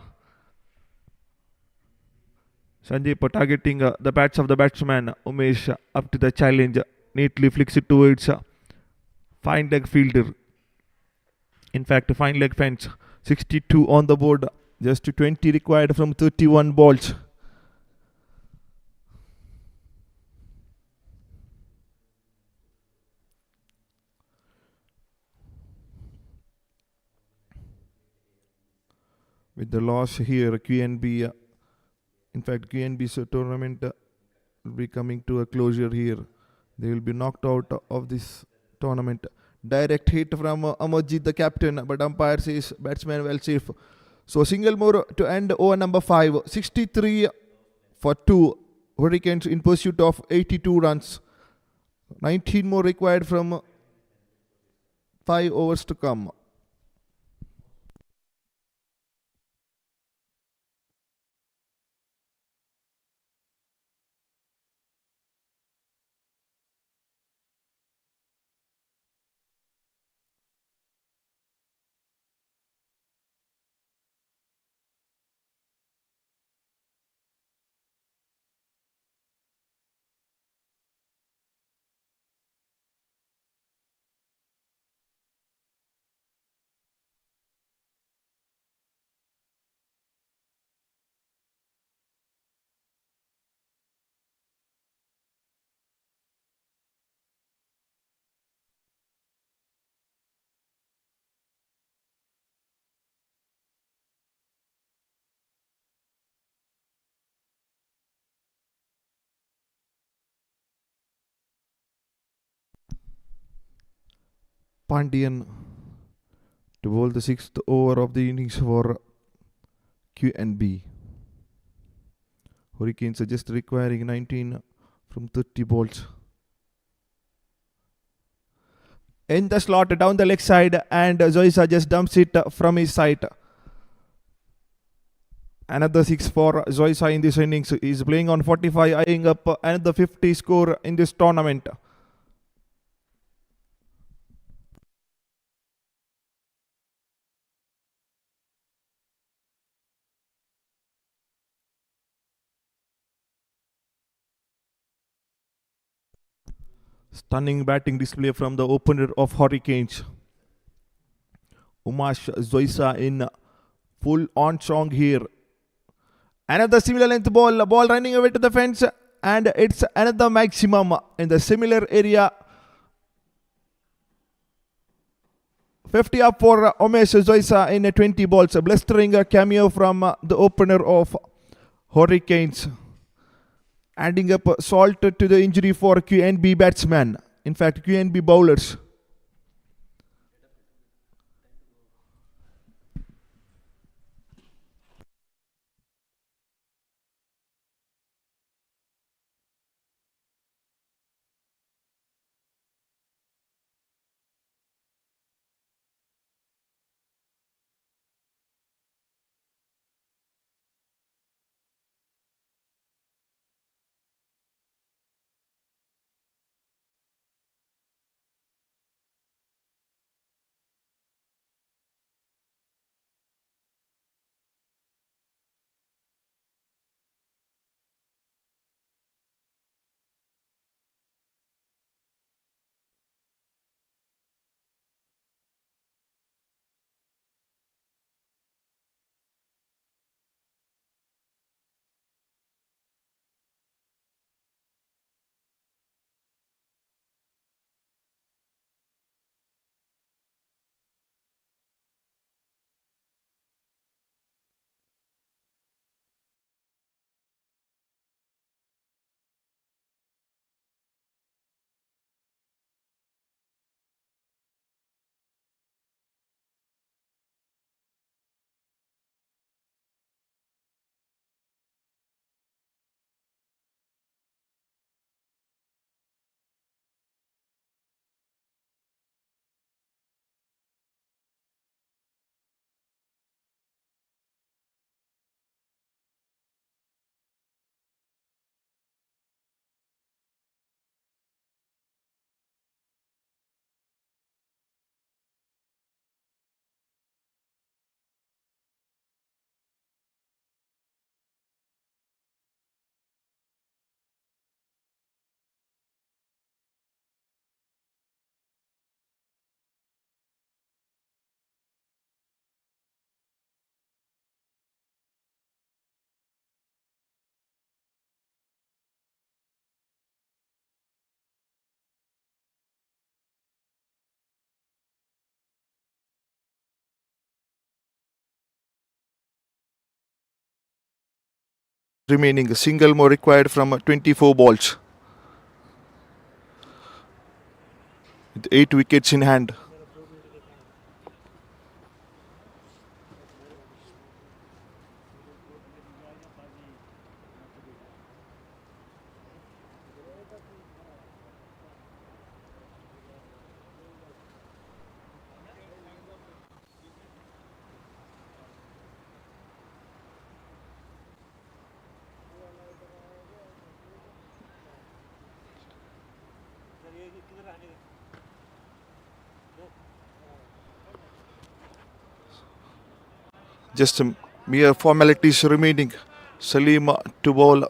Sandeep targeting the bats of the batsman. Umesh up to the challenge, neatly flicks it towards fine leg fielder. In fact, fine leg fence, 62 on the board, just 20 required from 31 balls. With the loss here, QNB, in fact, QNB's tournament will be coming to a closure here. They will be knocked out of this tournament. Direct hit from Amarjit, the captain, but umpire says batsman well safe. So single more to end over number 5. 63 for 2. Hurricanes in pursuit of 82 runs. 19 more required from 5 overs to come. Pandian to bowl the 6th over of the innings for QNB. Hurricanes are just requiring 19 from 30 balls. In the slot down the leg side, and Zoisa just dumps it from his side. Another 6 for Zoisa in this innings. He's playing on 45, eyeing up another 50 score in this tournament. Stunning batting display from the opener of Hurricanes. Umesh Zoisa in full on song here. Another similar length ball running away to the fence, and it's another maximum in the similar area. 50 up for Umesh Zoisa in 20 balls. Blistering cameo from the opener of Hurricanes. Adding up salt to the injury for QNB batsmen. In fact, QNB bowlers. remaining. A single more required from 24 balls. With 8 wickets in hand. Just mere formalities remaining. Salim to bowl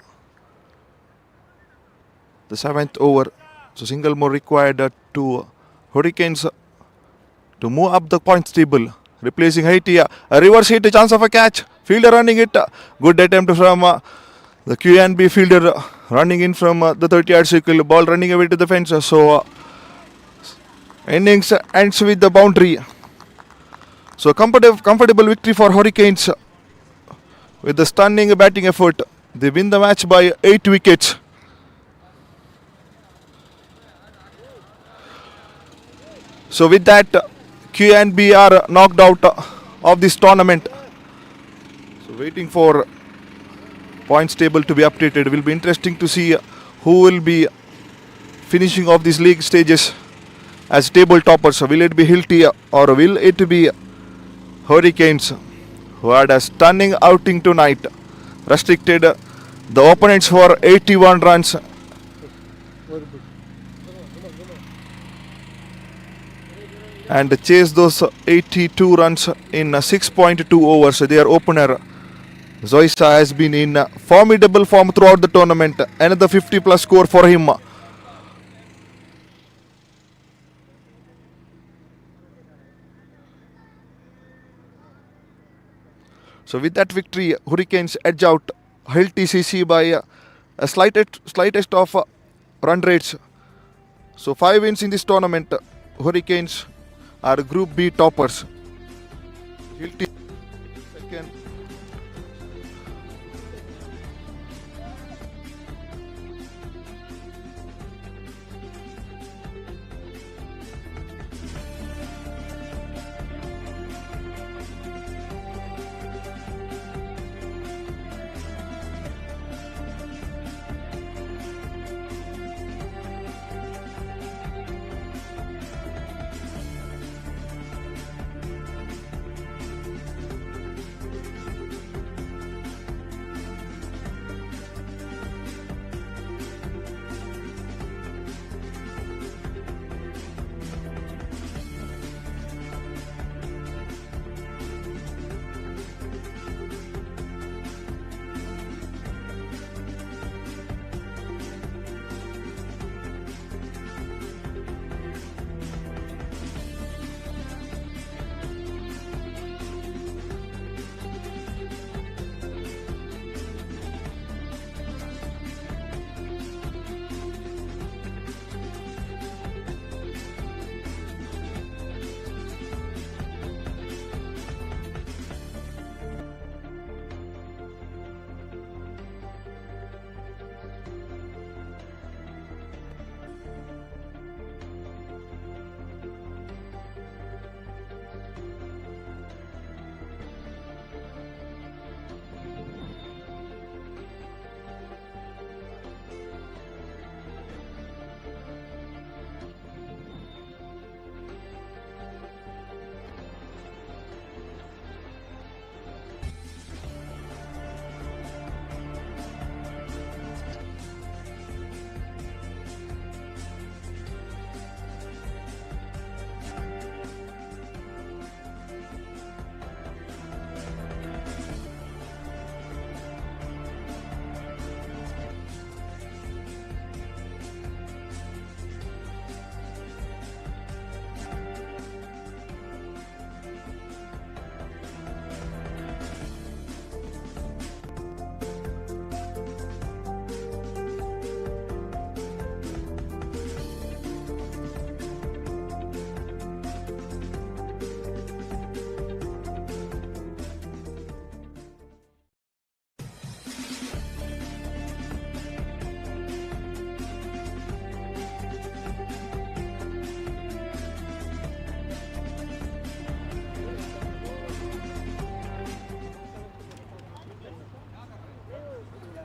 the 7th over. So single more required to Hurricanes to move up the points table. Replacing Haiti. A reverse hit, a chance of a catch. Fielder running it. Good attempt from the QNB fielder running in from the 30-yard circle. Ball running away to the fence. So innings ends with the boundary. So comfortable victory for Hurricanes with the stunning batting effort. They win the match by 8 wickets. So with that, QNB are knocked out of this tournament. So waiting for points table to be updated. It will be interesting to see who will be finishing off these league stages as table toppers. Will it be Hilty or will it be Hurricanes, who had a stunning outing tonight, restricted the opponents for 81 runs. And chased those 82 runs in 6.2 overs. Their opener, Zoisa, has been in formidable form throughout the tournament. Another 50 plus score for him. So with that victory, Hurricanes edge out Hilty CC by a slightest of run rates. So 5 wins in this tournament. Hurricanes are Group B toppers. Hilty second.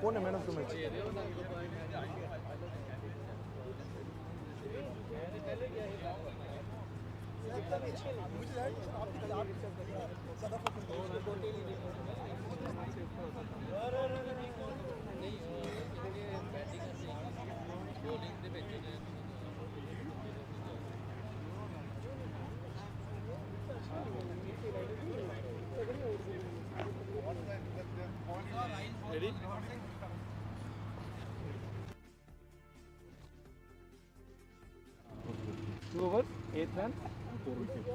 2 overs, 8 runs, 4 wickets.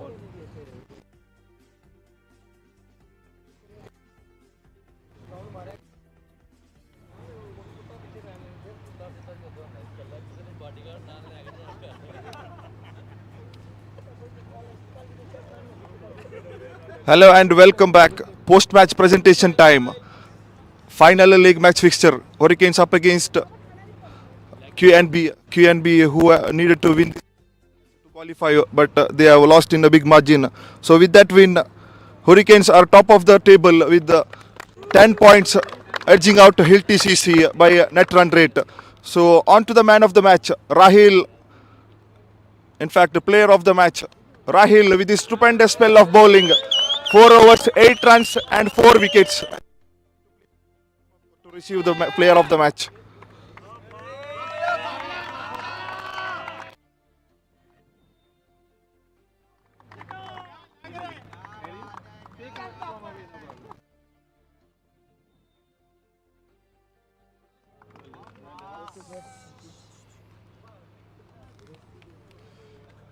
Hello and welcome back. Post-match presentation time. Final league match fixture. Hurricanes up against QNB who needed to win to qualify, but they have lost in a big margin. So with that win, Hurricanes are top of the table with 10 points, edging out Hilti CC by net run rate. So on to the man of the match, Rahil. In fact, the player of the match, Rahil, with his stupendous spell of bowling. 4 overs, 8 runs and 4 wickets to receive the player of the match.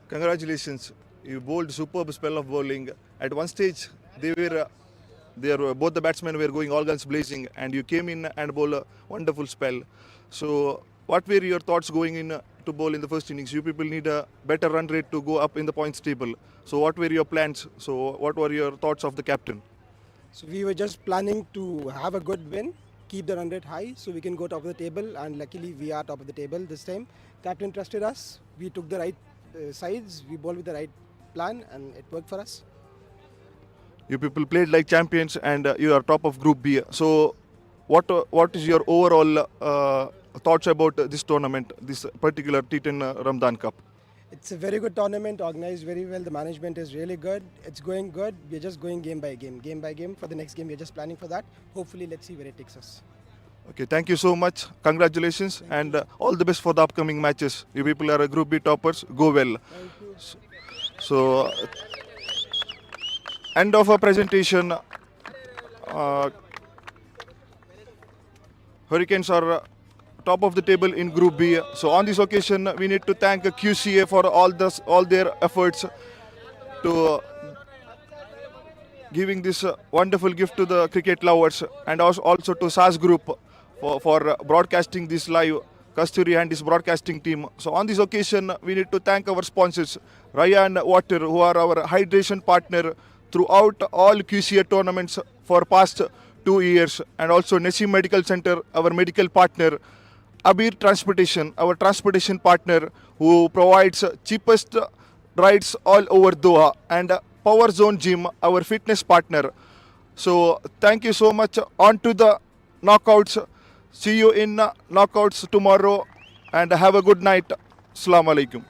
Congratulations. You bowled superb spell of bowling. At one stage, both the batsmen were going all guns blazing, and you came in and bowled a wonderful spell. So, what were your thoughts going in to bowl in the first innings? You people need a better run rate to go up in the points table. So, what were your plans? So, what were your thoughts of the captain? So we were just planning to have a good win, keep the run rate high so we can go top of the table, and luckily we are top of the table this time. Captain trusted us, we took the right sides, we bowled with the right plan and it worked for us. You people played like champions and you are top of Group B. So, what is your overall thoughts about this tournament, this particular T10 Ramadan Cup? It's a very good tournament, organized very well, the management is really good, it's going good, we're just going game by game. For the next game we're just planning for that. Hopefully let's see where it takes us. Okay, thank you so much. Congratulations and all the best for the upcoming matches. You people are a Group B toppers. Go well. Thank you. So, end of our presentation. Hurricanes are top of the table in Group B. So on this occasion, we need to thank QCA for all their efforts to giving this wonderful gift to the cricket lovers, and also to SAS Group for broadcasting this live, Kasturi and his broadcasting team. So on this occasion, we need to thank our sponsors, Ryan Water, who are our hydration partner throughout all QCA tournaments for past 2 years, and also Nessim Medical Center, our medical partner, Abir Transportation, our transportation partner, who provides cheapest rides all over Doha, and Power Zone Gym, our fitness partner. So thank you so much. On to the knockouts. See you in knockouts tomorrow, and have a good night. Assalamu alaikum.